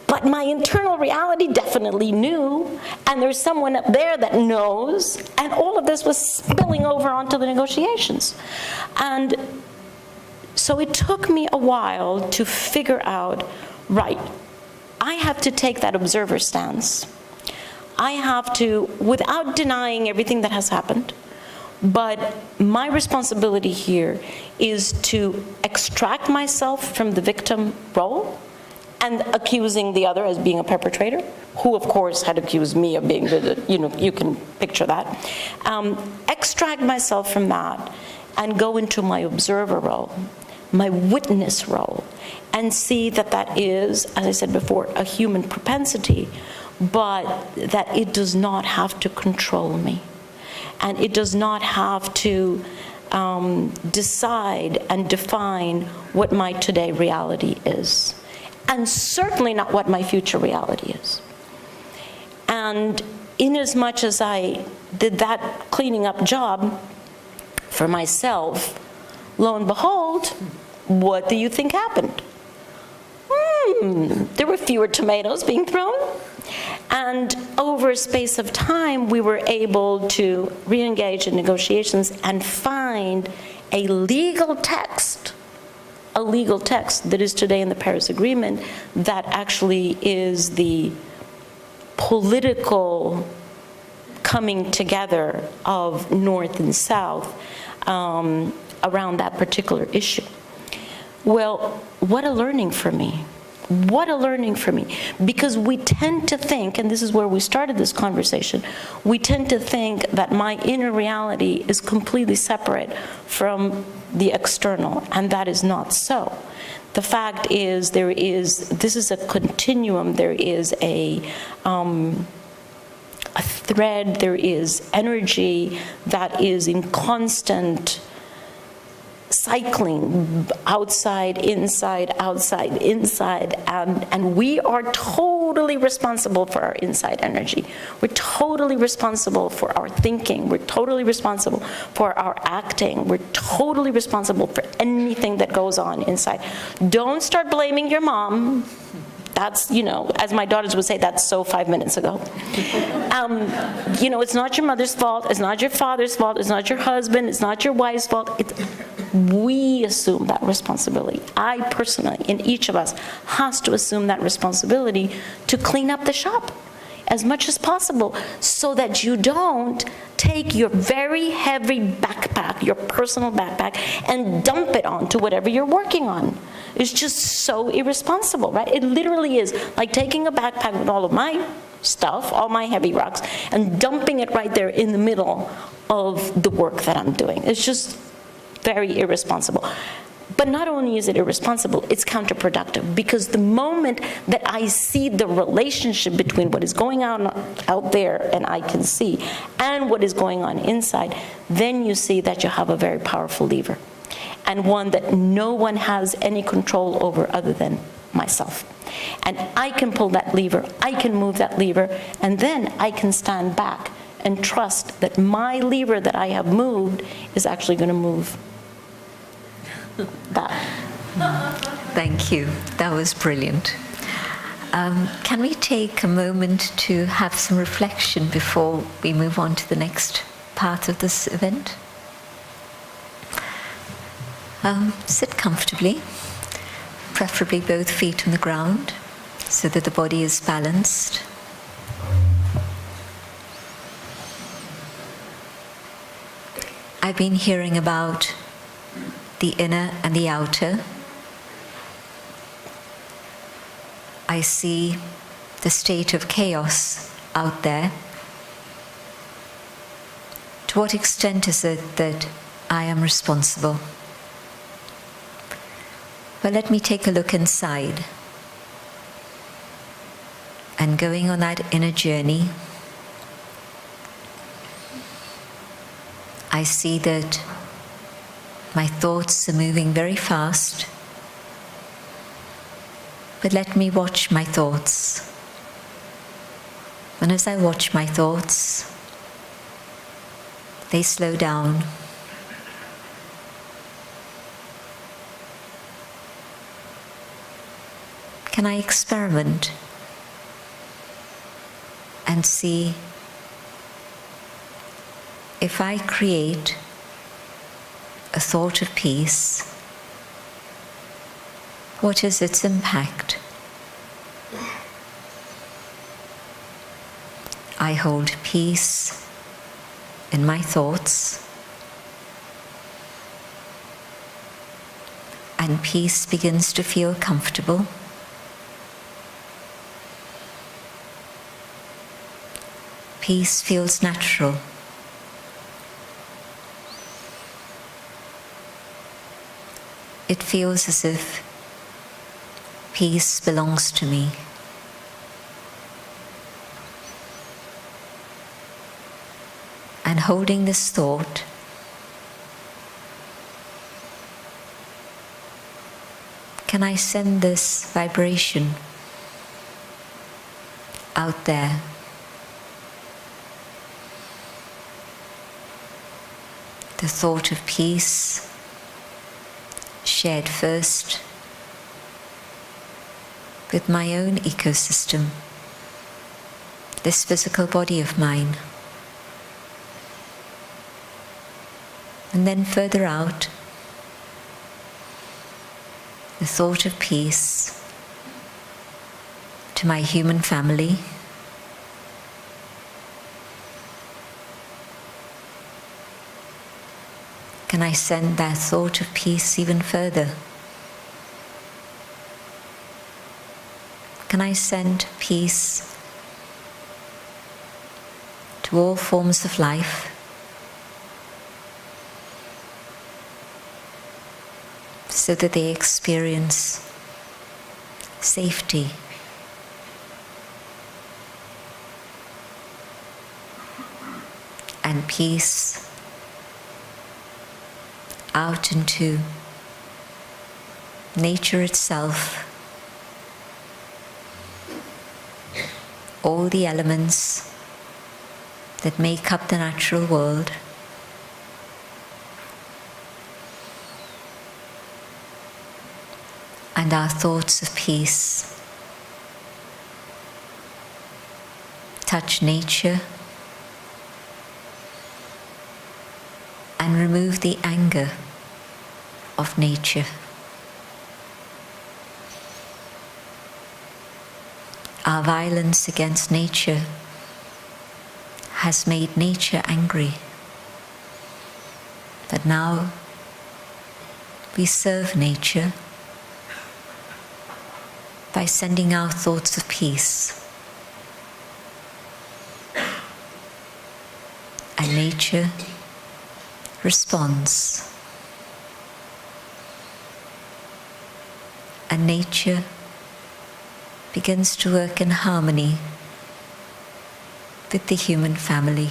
But my internal reality definitely knew, and there's someone up there that knows, and all of this was spilling over onto the negotiations. And so it took me a while to figure out, right, I have to take that observer stance. I have to, without denying everything that has happened, but my responsibility here is to extract myself from the victim role and accusing the other as being a perpetrator, who of course had accused me of being you can picture that. Extract myself from that and go into my observer role, my witness role, and see that that is, as I said before, a human propensity, but that it does not have to control me. And it does not have to decide and define what my today reality is. And certainly not what my future reality is. And in as much as I did that cleaning up job for myself, lo and behold, what do you think happened? There were fewer tomatoes being thrown. And over a space of time, we were able to re-engage in negotiations and find a legal text that is today in the Paris Agreement that actually is the political coming together of North and South around that particular issue. Well, what a learning for me. What a learning for me. Because we tend to think, and this is where we started this conversation, we tend to think that my inner reality is completely separate from the external, and that is not so. The fact is, this is a continuum, there is a thread, there is energy that is in constant cycling, outside, inside, and we are totally responsible for our inside energy. We're totally responsible for our thinking. We're totally responsible for our acting. We're totally responsible for anything that goes on inside. Don't start blaming your mom. That's, as my daughters would say, that's so 5 minutes ago. It's not your mother's fault. It's not your father's fault. It's not your husband. It's not your wife's fault. We assume that responsibility. I personally, in each of us, has to assume that responsibility to clean up the shop as much as possible so that you don't take your very heavy backpack, your personal backpack, and dump it onto whatever you're working on. It's just so irresponsible, right? It literally is like taking a backpack with all of my stuff, all my heavy rocks, and dumping it right there in the middle of the work that I'm doing. It's just very irresponsible. But not only is it irresponsible, it's counterproductive, because the moment that I see the relationship between what is going on out there and I can see and what is going on inside, then you see that you have a very powerful lever, and one that no one has any control over other than myself. And I can pull that lever, I can move that lever, and then I can stand back and trust that my lever that I have moved is actually going to move that. Thank you. That was brilliant. Can we take a moment to have some reflection before we move on to the next part of this event? Sit comfortably, preferably both feet on the ground, so that the body is balanced. I've been hearing about the inner and the outer. I see the state of chaos out there. To what extent is it that I am responsible? But let me take a look inside. And going on that inner journey, I see that my thoughts are moving very fast. but let me watch my thoughts. And as I watch my thoughts, they slow down. Can I experiment and see if I create a thought of peace, what is its impact? I hold peace in my thoughts, and peace begins to feel comfortable. Peace feels natural. It feels as if peace belongs to me. And holding this thought, can I send this vibration out there? The thought of peace, shared first with my own ecosystem, this physical body of mine, and then further out, the thought of peace to my human family, can I send that thought of peace even further? Can I send peace to all forms of life, so that they experience safety, and peace out into nature itself, all the elements that make up the natural world, and our thoughts of peace touch nature and remove the anger of nature. Our violence against nature has made nature angry. But now we serve nature by sending out thoughts of peace. And nature responds. And nature begins to work in harmony with the human family.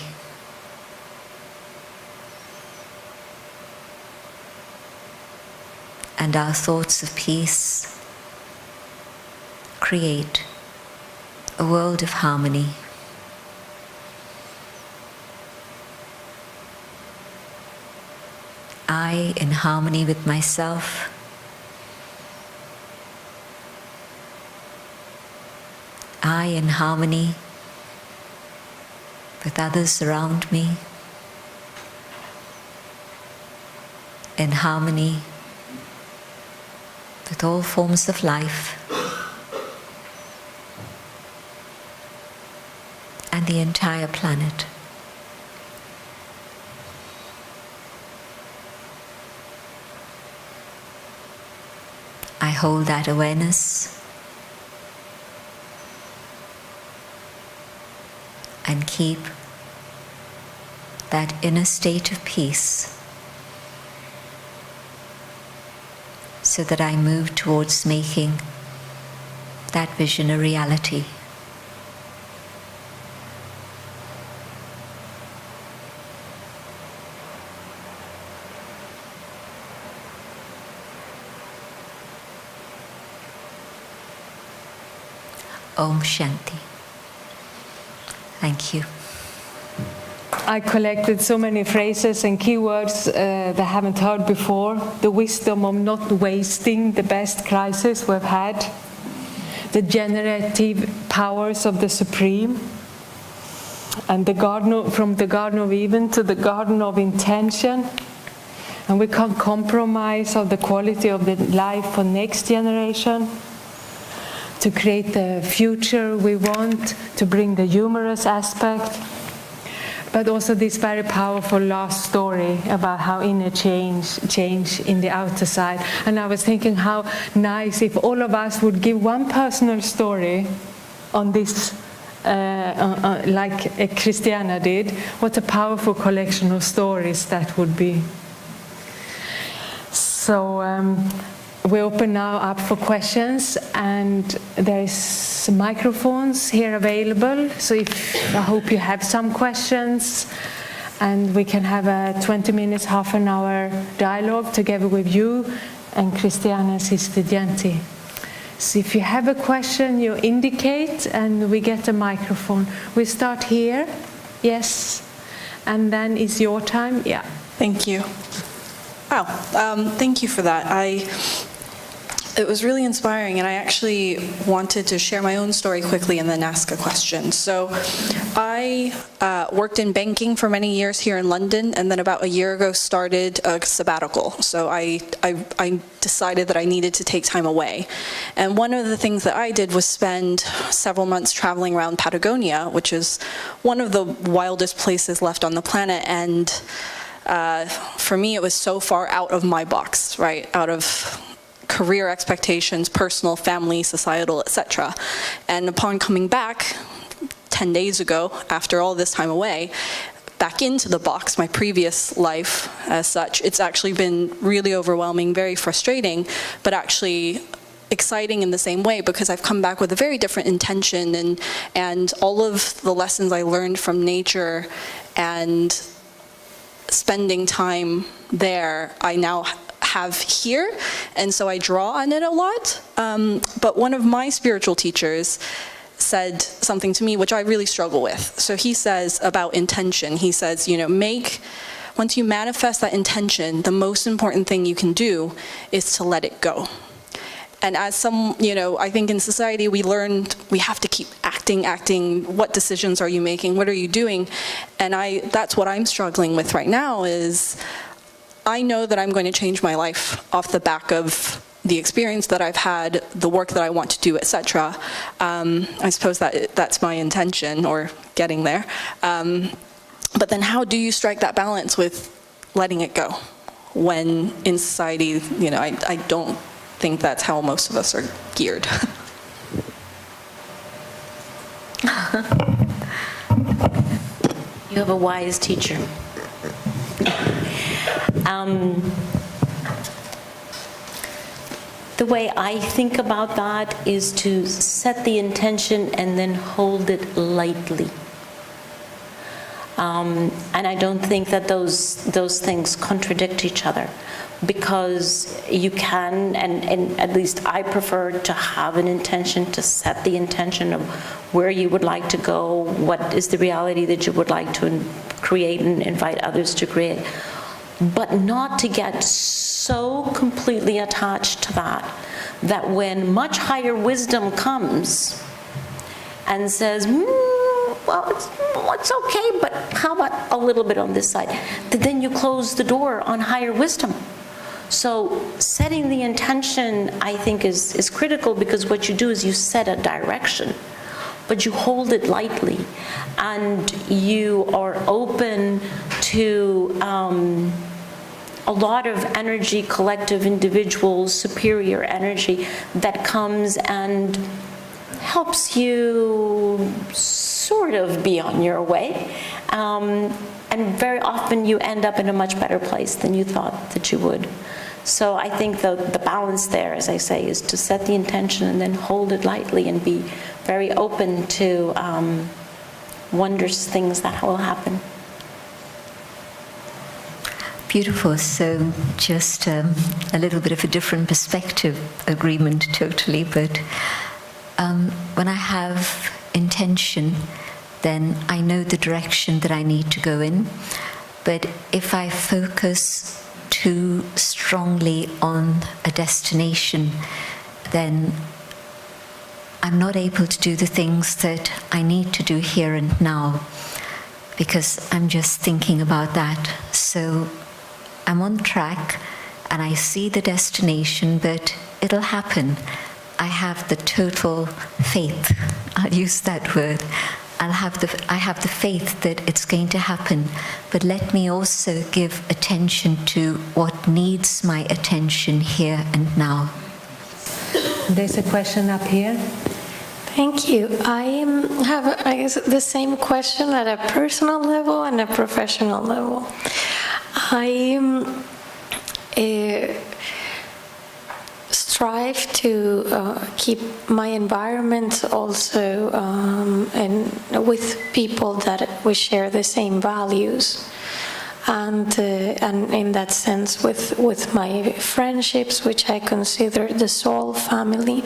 And our thoughts of peace create a world of harmony. I in harmony with myself, I in harmony with others around me, in harmony with all forms of life, and the entire planet. I hold that awareness and keep that inner state of peace, so that I move towards making that vision a reality. Om Shanti. Thank you. I collected so many phrases and keywords that I haven't heard before. The wisdom of not wasting the best crisis we've had. The generative powers of the Supreme. And from the Garden of Eden to the Garden of Intention. And we can't compromise on the quality of the life for next generation. To create the future we want, to bring the humorous aspect. But also this very powerful last story about how inner change in the outer side. And I was thinking how nice if all of us would give one personal story on this, like Christiana did. What a powerful collection of stories that would be. So we open now up for questions, and there's microphones here available. So I hope you have some questions, and we can have a 20 minutes, half an hour dialogue together with you and Christiana and Sister Jayanti. So if you have a question, you indicate, and we get a microphone. We start here, yes, and then it's your time, yeah. Thank you. Wow, thank you for that. It was really inspiring, and I actually wanted to share my own story quickly and then ask a question. So I worked in banking for many years here in London, and then about a year ago started a sabbatical. So I decided that I needed to take time away. And one of the things that I did was spend several months traveling around Patagonia, which is one of the wildest places left on the planet. And for me, it was so far out of my box, right? Out of career expectations, personal, family, societal, etc. And upon coming back 10 days ago, after all this time away, back into the box, my previous life as such, it's actually been really overwhelming, very frustrating, but actually exciting in the same way, because I've come back with a very different intention, and all of the lessons I learned from nature and spending time there, I now have here, and so I draw on it a lot. But one of my spiritual teachers said something to me which I really struggle with. So he says about intention, he says, once you manifest that intention, the most important thing you can do is to let it go. And as I think in society we learned we have to keep acting. What decisions are you making? What are you doing? And that's what I'm struggling with right now is I know that I'm going to change my life off the back of the experience that I've had, the work that I want to do, etc. I suppose that's my intention, or getting there. But then how do you strike that balance with letting it go when in society, I don't think that's how most of us are geared. You have a wise teacher. The way I think about that is to set the intention and then hold it lightly. And I don't think that those things contradict each other, because you can, and at least I prefer to have an intention, to set the intention of where you would like to go, what is the reality that you would like to create and invite others to create, but not to get so completely attached to that when much higher wisdom comes and says, well, it's okay, but how about a little bit on this side? Then you close the door on higher wisdom. So setting the intention, I think, is critical, because what you do is you set a direction, but you hold it lightly, and you are open to a lot of energy, collective, individual, superior energy that comes and helps you sort of be on your way. And very often you end up in a much better place than you thought that you would. So I think the balance there, as I say, is to set the intention and then hold it lightly and be very open to wondrous things that will happen. Beautiful. So just a little bit of a different perspective, agreement totally, but when I have intention, then I know the direction that I need to go in. But if I focus too strongly on a destination, then I'm not able to do the things that I need to do here and now, because I'm just thinking about that. So I'm on track and I see the destination, but it'll happen. I have the total faith. I'll use that word. I have the faith that it's going to happen, but let me also give attention to what needs my attention here and now. There's a question up here. Thank you. I have, I guess, the same question at a personal level and a professional level. I strive to keep my environment also and with people that we share the same values, and in that sense with my friendships, which I consider the soul family,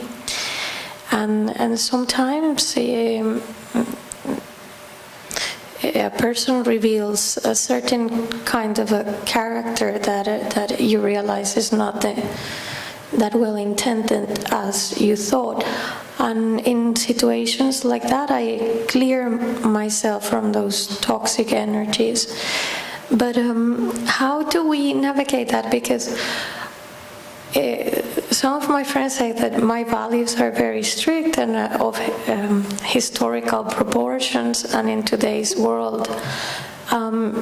and sometimes a person reveals a certain kind of a character that you realize is not that well intended as you thought. And in situations like that, I clear myself from those toxic energies. But how do we navigate that? Because some of my friends say that my values are very strict and of historical proportions, and in today's world,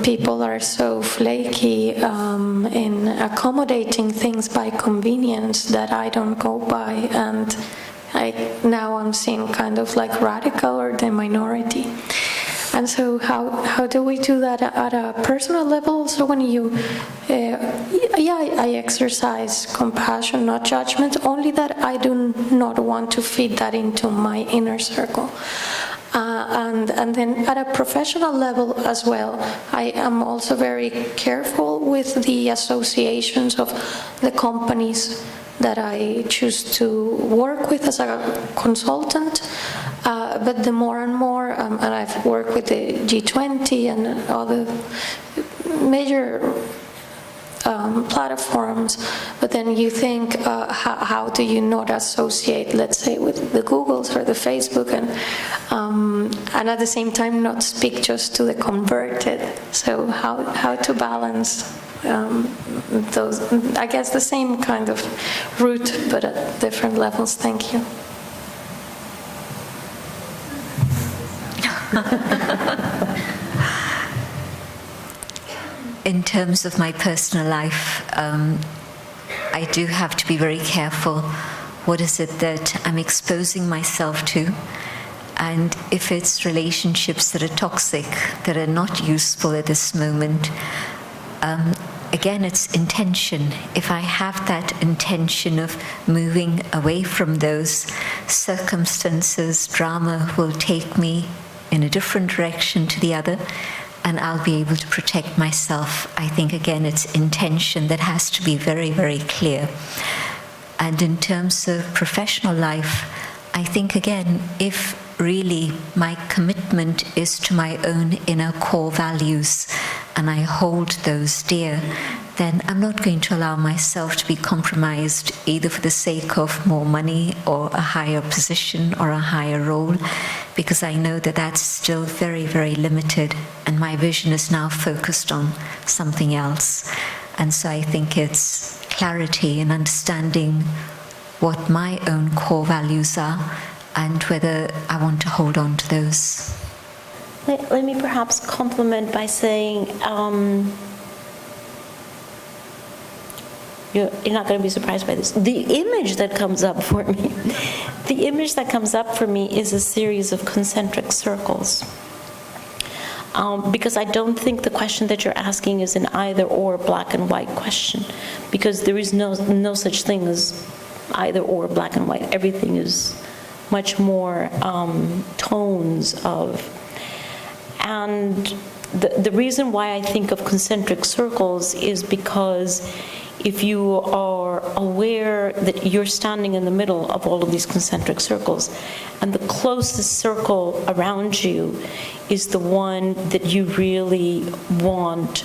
people are so flaky in accommodating things by convenience that I don't go by, and now I'm seen kind of like radical or the minority. And so how do we do that at a personal level? So when you, I exercise compassion, not judgment, only that I do not want to feed that into my inner circle. And then at a professional level as well, I am also very careful with the associations of the companies that I choose to work with as a consultant. But the more and more, and I've worked with the G20 and other major platforms, but then you think, how do you not associate, let's say, with the Googles or the Facebook, and at the same time not speak just to the converted? So how to balance those? I guess the same kind of route, but at different levels. Thank you. In terms of my personal life, I do have to be very careful. What is it that I'm exposing myself to? And if it's relationships that are toxic, that are not useful at this moment, again, it's intention. If I have that intention of moving away from those circumstances, drama will take me in a different direction to the other, and I'll be able to protect myself. I think, again, it's intention that has to be very, very clear. And in terms of professional life, I think, again, if really my commitment is to my own inner core values, and I hold those dear, then I'm not going to allow myself to be compromised either for the sake of more money or a higher position or a higher role, because I know that that's still very, very limited, and my vision is now focused on something else. And so I think it's clarity and understanding what my own core values are and whether I want to hold on to those. Let me perhaps compliment by saying, you're not going to be surprised by this. The image that comes up for me, is a series of concentric circles. Because I don't think the question that you're asking is an either or black and white question, because there is no such thing as either or black and white. Everything is much more tones of. And the reason why I think of concentric circles is because if you are aware that you're standing in the middle of all of these concentric circles, and the closest circle around you is the one that you really want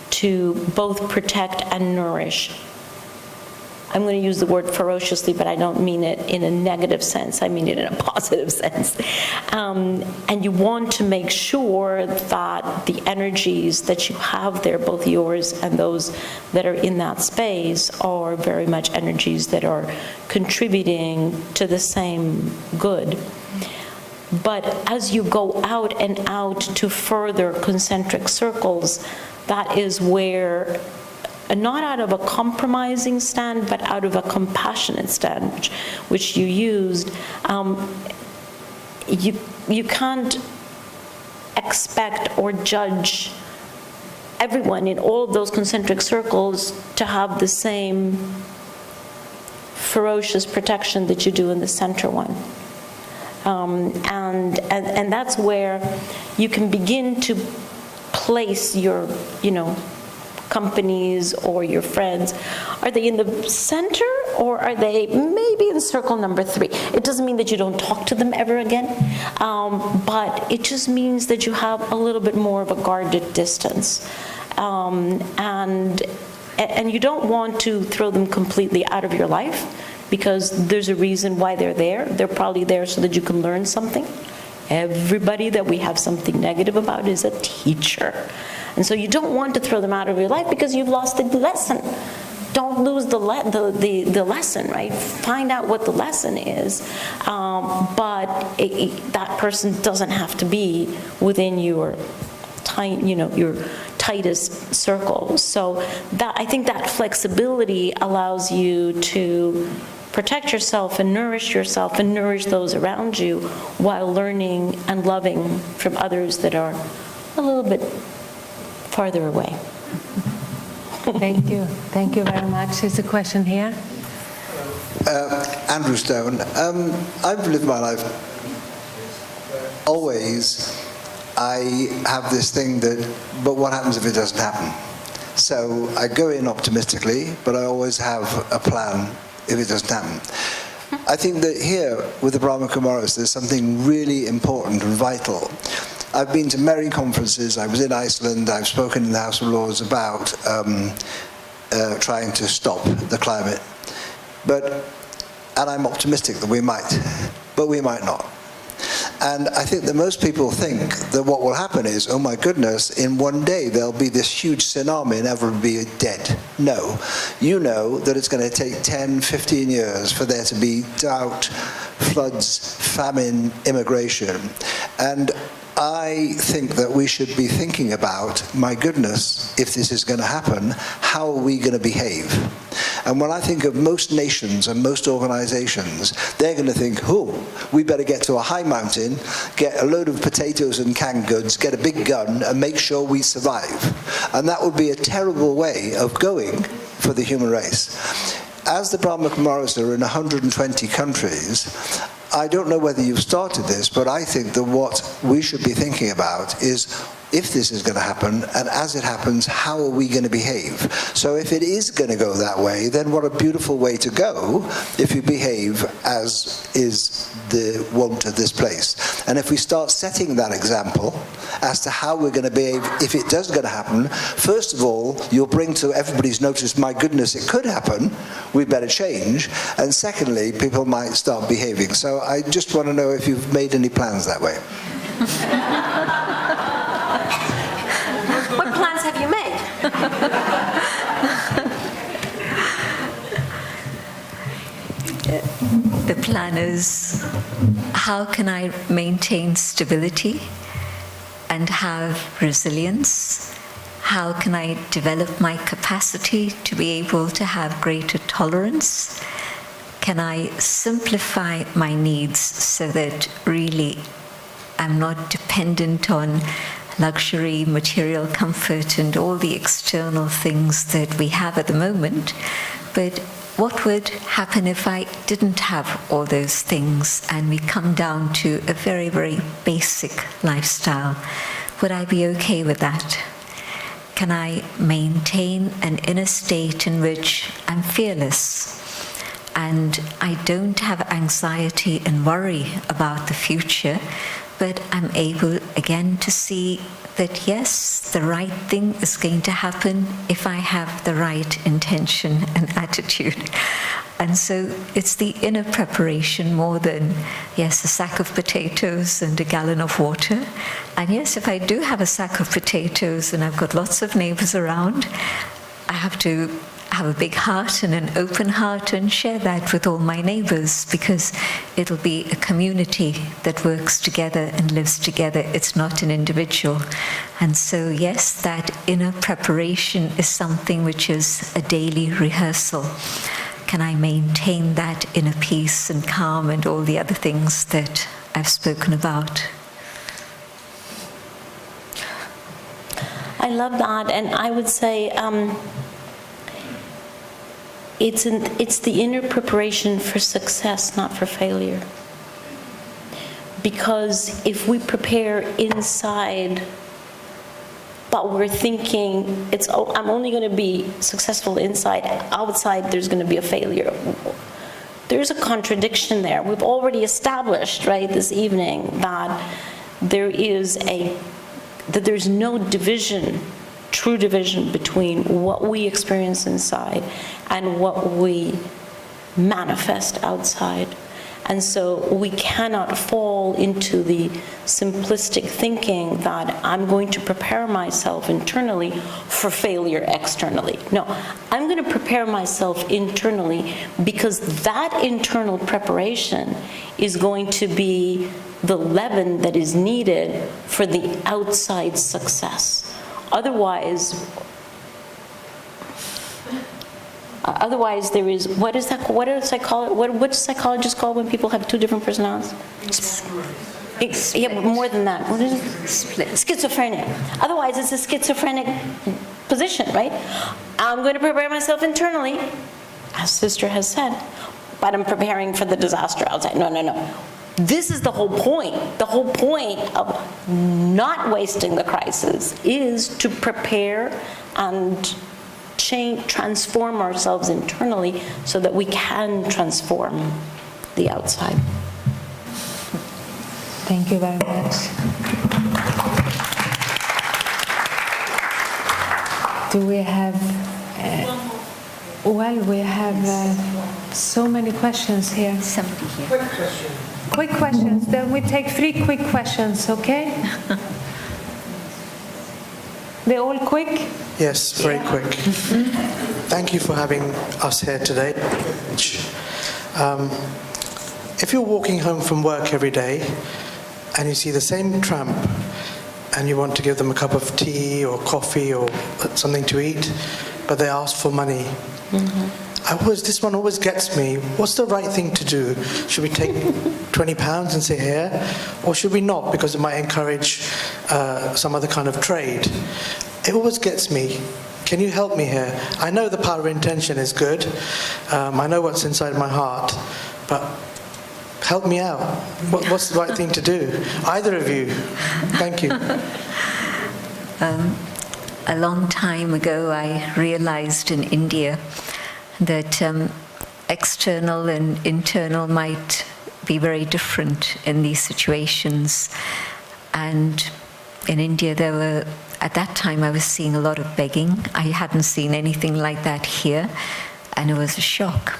to both protect and nourish. I'm going to use the word ferociously, but I don't mean it in a negative sense. I mean it in a positive sense. And you want to make sure that the energies that you have there, both yours and those that are in that space, are very much energies that are contributing to the same good. But as you go out and out to further concentric circles, that is where, not out of a compromising stand, but out of a compassionate stand, which you used, you can't expect or judge everyone in all of those concentric circles to have the same ferocious protection that you do in the center one. And that's where you can begin to place your, companies or your friends. Are they in the center, or are they maybe in circle number 3? It doesn't mean that you don't talk to them ever again, but it just means that you have a little bit more of a guarded distance. And you don't want to throw them completely out of your life, because there's a reason why they're there. They're probably there so that you can learn something. Everybody that we have something negative about is a teacher. And so you don't want to throw them out of your life because you've lost the lesson. Don't lose the lesson, right? Find out what the lesson is. But that person doesn't have to be within your tightest circle. So I think that flexibility allows you to protect yourself and nourish those around you, while learning and loving from others that are a little bit farther away. Thank you. Thank you very much. There's a question here. Andrew Stone. I've lived my life, always I have this thing that, but what happens if it doesn't happen? So I go in optimistically, but I always have a plan if it doesn't happen. I think that here with the Brahma Kumaris, there's something really important and vital. I've been to many conferences. I was in Iceland. I've spoken in the House of Lords about trying to stop the climate. And I'm optimistic that we might, but we might not. And I think that most people think that what will happen is, oh my goodness, in one day there'll be this huge tsunami and everyone will be dead. No. You know that it's going to take 10, 15 years for there to be drought, floods, famine, immigration. And I think that we should be thinking about, my goodness, if this is going to happen, how are we going to behave? And when I think of most nations and most organizations, they're going to think, oh, we better get to a high mountain, get a load of potatoes and canned goods, get a big gun, and make sure we survive. And that would be a terrible way of going for the human race. As the Brahma Kumaris are in 120 countries, I don't know whether you've started this, but I think that what we should be thinking about is, if this is going to happen, and as it happens, how are we going to behave? So if it is going to go that way, then what a beautiful way to go if you behave as is the wont of this place. And if we start setting that example as to how we're going to behave if it does going to happen, first of all, you'll bring to everybody's notice, my goodness, it could happen, we better change. And secondly, people might start behaving. So I just want to know if you've made any plans that way. What plans have you made? The plan is, how can I maintain stability and have resilience? How can I develop my capacity to be able to have greater tolerance? Can I simplify my needs so that really I'm not dependent on luxury, material comfort, and all the external things that we have at the moment? But what would happen if I didn't have all those things and we come down to a very, very basic lifestyle? Would I be okay with that? can I maintain an inner state in which I'm fearless and I don't have anxiety and worry about the future, but I'm able again to see that yes, the right thing is going to happen if I have the right intention and attitude. And so it's the inner preparation more than, yes, a sack of potatoes and a gallon of water. And yes, if I do have a sack of potatoes and I've got lots of neighbors around, I have to have a big heart and an open heart and share that with all my neighbors, because it'll be a community that works together and lives together. It's not an individual. And so, yes, that inner preparation is something which is a daily rehearsal. Can I maintain that inner peace and calm and all the other things that I've spoken about? I love that, and I would say it's the inner preparation for success, not for failure. Because if we prepare inside, but we're thinking I'm only going to be successful inside, outside there's going to be a failure. There's a contradiction there. We've already established, right, this evening that there's no division, true division between what we experience inside and what we manifest outside. And so we cannot fall into the simplistic thinking that I'm going to prepare myself internally for failure externally. No, I'm going to prepare myself internally because that internal preparation is going to be the leaven that is needed for the outside success. Otherwise there is, what is that, what do psychologists call when people have two different personalities? Yeah, but more than that. What is it? Split. Schizophrenia. Otherwise, it's a schizophrenic position, right? I'm going to prepare myself internally, as Sister has said, but I'm preparing for the disaster outside. No. This is the whole point. The whole point of not wasting the crisis is to prepare and transform ourselves internally so that we can transform the outside. Thank you very much. Do we have... we have so many questions here. Somebody here. Quick questions. Then we take 3 quick questions, okay? They're all quick? Yes, very quick. Thank you for having us here today. If you're walking home from work every day and you see the same tramp and you want to give them a cup of tea or coffee or something to eat, but they ask for money, this one always gets me. What's the right thing to do? Should we take £20 and say here? Or should we not, because it might encourage some other kind of trade? It always gets me. Can you help me here? I know the power of intention is good. I know what's inside my heart. But help me out. What's the right thing to do? Either of you. Thank you. A long time ago, I realized in India that external and internal might be very different in these situations. And in India, at that time, I was seeing a lot of begging. I hadn't seen anything like that here, and it was a shock.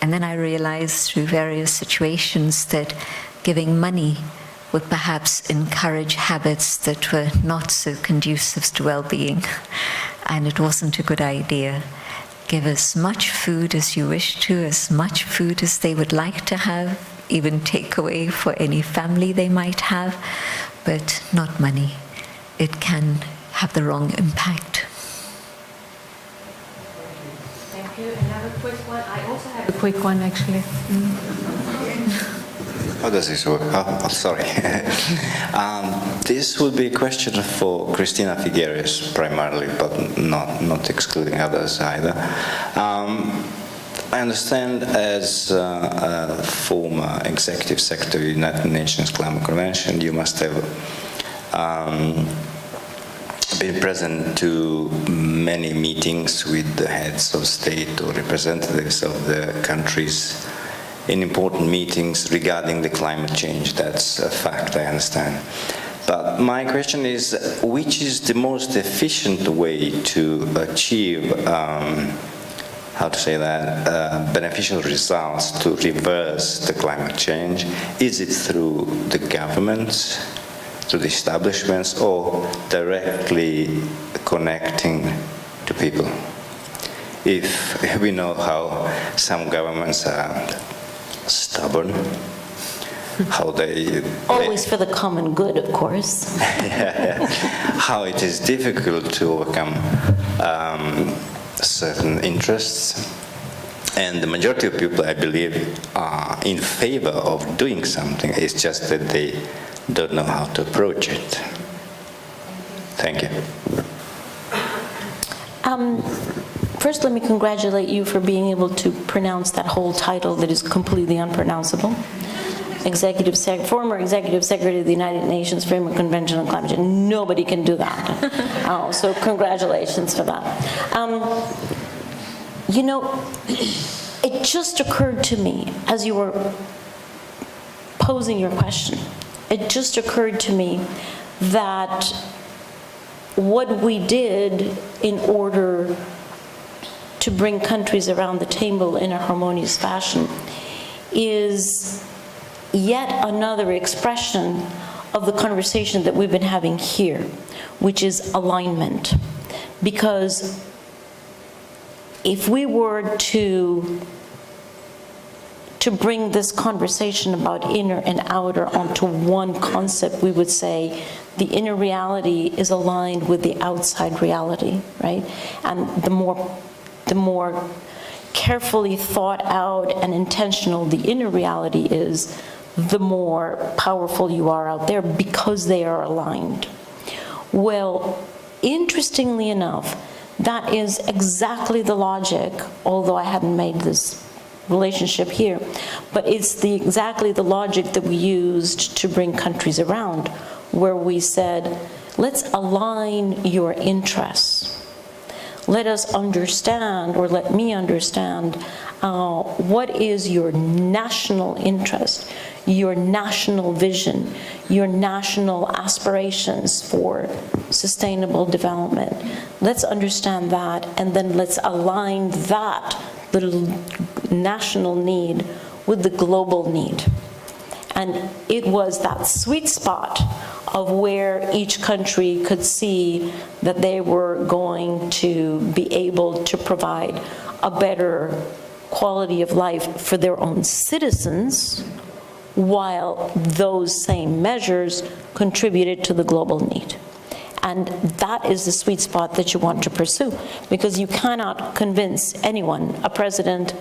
And then I realized through various situations that giving money would perhaps encourage habits that were not so conducive to well-being, and it wasn't a good idea. Give as much food as you wish to, as much food as they would like to have, even take away for any family they might have, but not money. It can have the wrong impact. Thank you. Another quick one. I also have a quick one, actually. How does this work? Oh, sorry. This would be a question for Christiana Figueres primarily, but not excluding others either. I understand as a former executive secretary of the United Nations Climate Convention, you must have been present to many meetings with the heads of state or representatives of the countries in important meetings regarding the climate change. That's a fact, I understand. But my question is, which is the most efficient way to achieve, how to say that, beneficial results to reverse the climate change? Is it through the governments, through the establishments, or directly connecting to people? If we know how some governments are stubborn, how they... Always for the common good, of course. How it is difficult to overcome certain interests. And the majority of people, I believe, are in favor of doing something. It's just that they don't know how to approach it. Thank you. First, let me congratulate you for being able to pronounce that whole title that is completely unpronounceable. Former Executive Secretary of the United Nations Framework Convention on Climate Change. Nobody can do that. So congratulations for that. You know, it just occurred to me as you were posing your question, it just occurred to me that what we did in order to bring countries around the table in a harmonious fashion is yet another expression of the conversation that we've been having here, which is alignment. Because if we were to bring this conversation about inner and outer onto one concept, we would say the inner reality is aligned with the outside reality, right? And the more carefully thought out and intentional the inner reality is, the more powerful you are out there because they are aligned. Well, interestingly enough, that is exactly the logic, although I hadn't made this relationship here, but it's exactly the logic that we used to bring countries around, where we said, let's align your interests. Let us understand, or let me understand, what is your national interest, your national vision, your national aspirations for sustainable development. Let's understand that, and then let's align that little national need with the global need. And it was that sweet spot of where each country could see that they were going to be able to provide a better quality of life for their own citizens, while those same measures contributed to the global need. And that is the sweet spot that you want to pursue, because you cannot convince anyone, a president,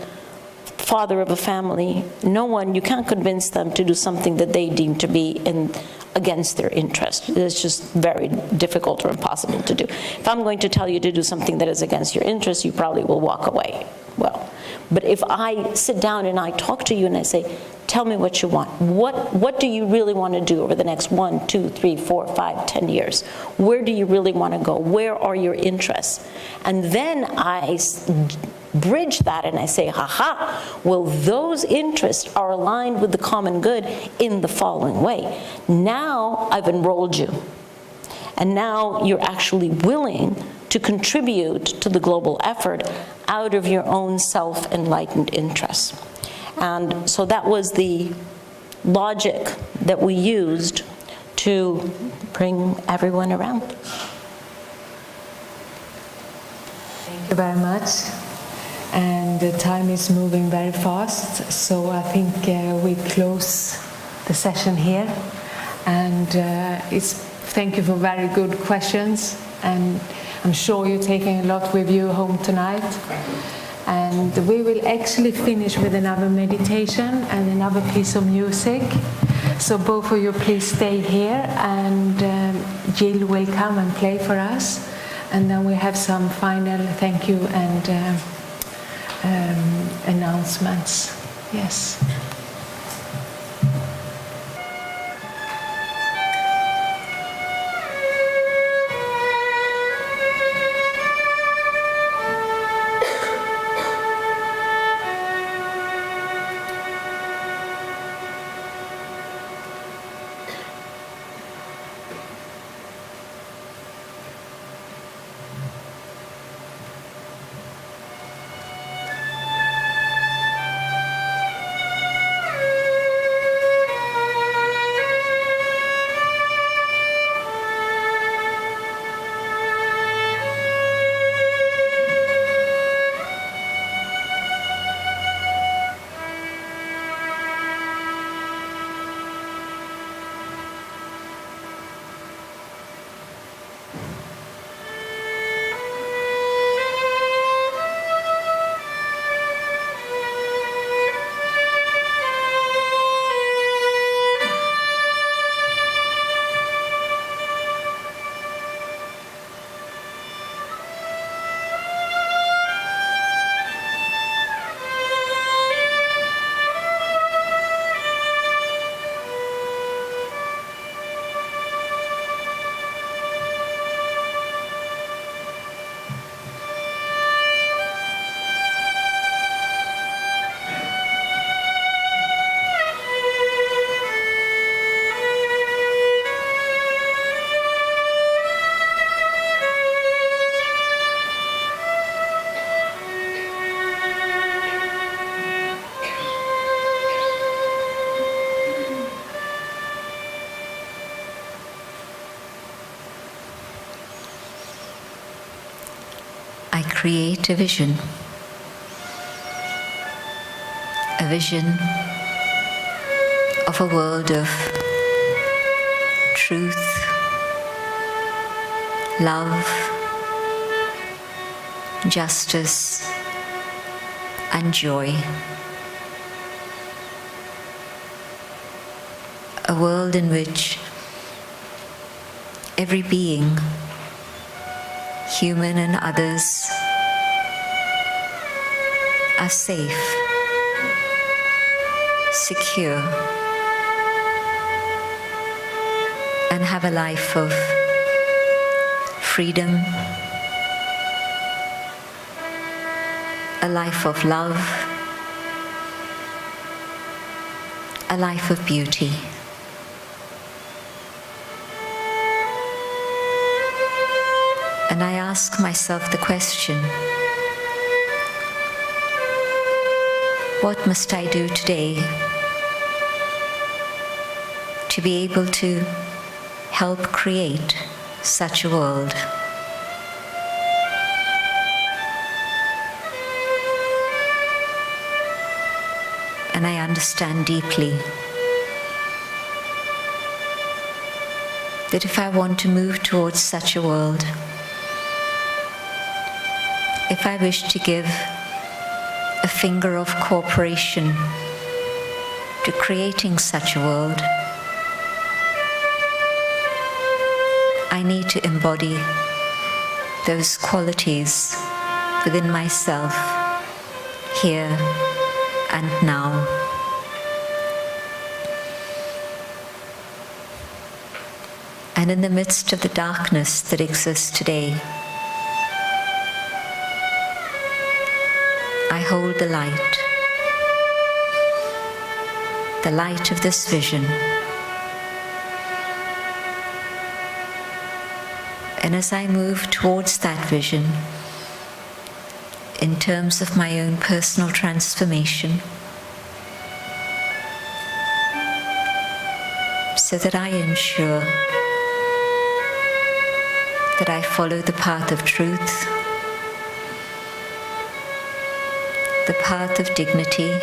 father of a family, no one, you can't convince them to do something that they deem to be against their interest. It's just very difficult or impossible to do. If I'm going to tell you to do something that is against your interest, you probably will walk away. Well, but if I sit down and I talk to you and I say, tell me what you want. What do you really want to do over the next 1, 2, 3, 4, 5, 10 years? Where do you really want to go? Where are your interests? And then I bridge that and I say, well, those interests are aligned with the common good in the following way. Now I've enrolled you. And now you're actually willing to contribute to the global effort out of your own self-enlightened interests. And so that was the logic that we used to bring everyone around. Thank you very much. And the time is moving very fast, so I think we close the session here. And thank you for very good questions, and I'm sure you're taking a lot with you home tonight. And we will actually finish with another meditation and another piece of music. So both of you please stay here, and Jill will come and play for us. And then we have some final thank you and announcements. Yes. create a vision of a world of truth, love, justice, and joy. A world in which every being, human and others, are safe, secure, and have a life of freedom, a life of love, a life of beauty. And I ask myself the question, what must I do today to be able to help create such a world? And I understand deeply that if I want to move towards such a world, if I wish to give a finger of cooperation to creating such a world, I need to embody those qualities within myself here and now. And in the midst of the darkness that exists today, I hold the light of this vision. And as I move towards that vision, in terms of my own personal transformation, so that I ensure that I follow the path of truth, the path of dignity,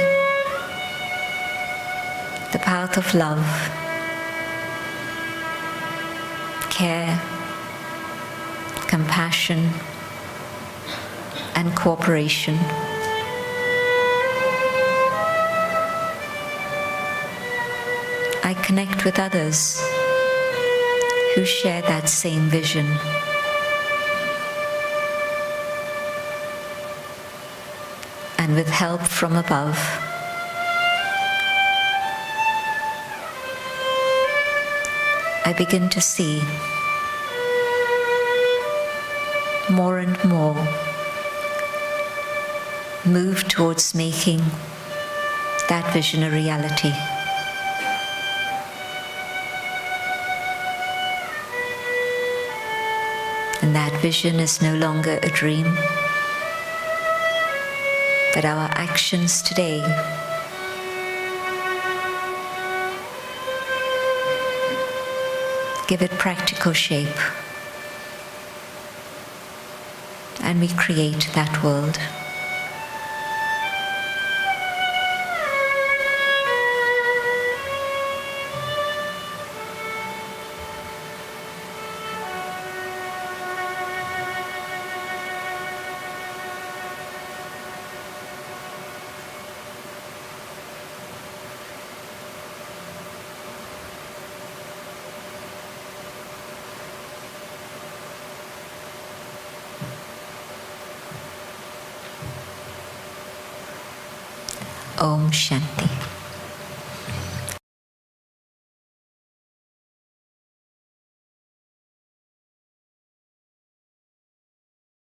the path of love, care, compassion, and cooperation. I connect with others who share that same vision. And with help from above, I begin to see more and more move towards making that vision a reality. And that vision is no longer a dream, but our actions today give it practical shape, and we create that world. Om Shanti.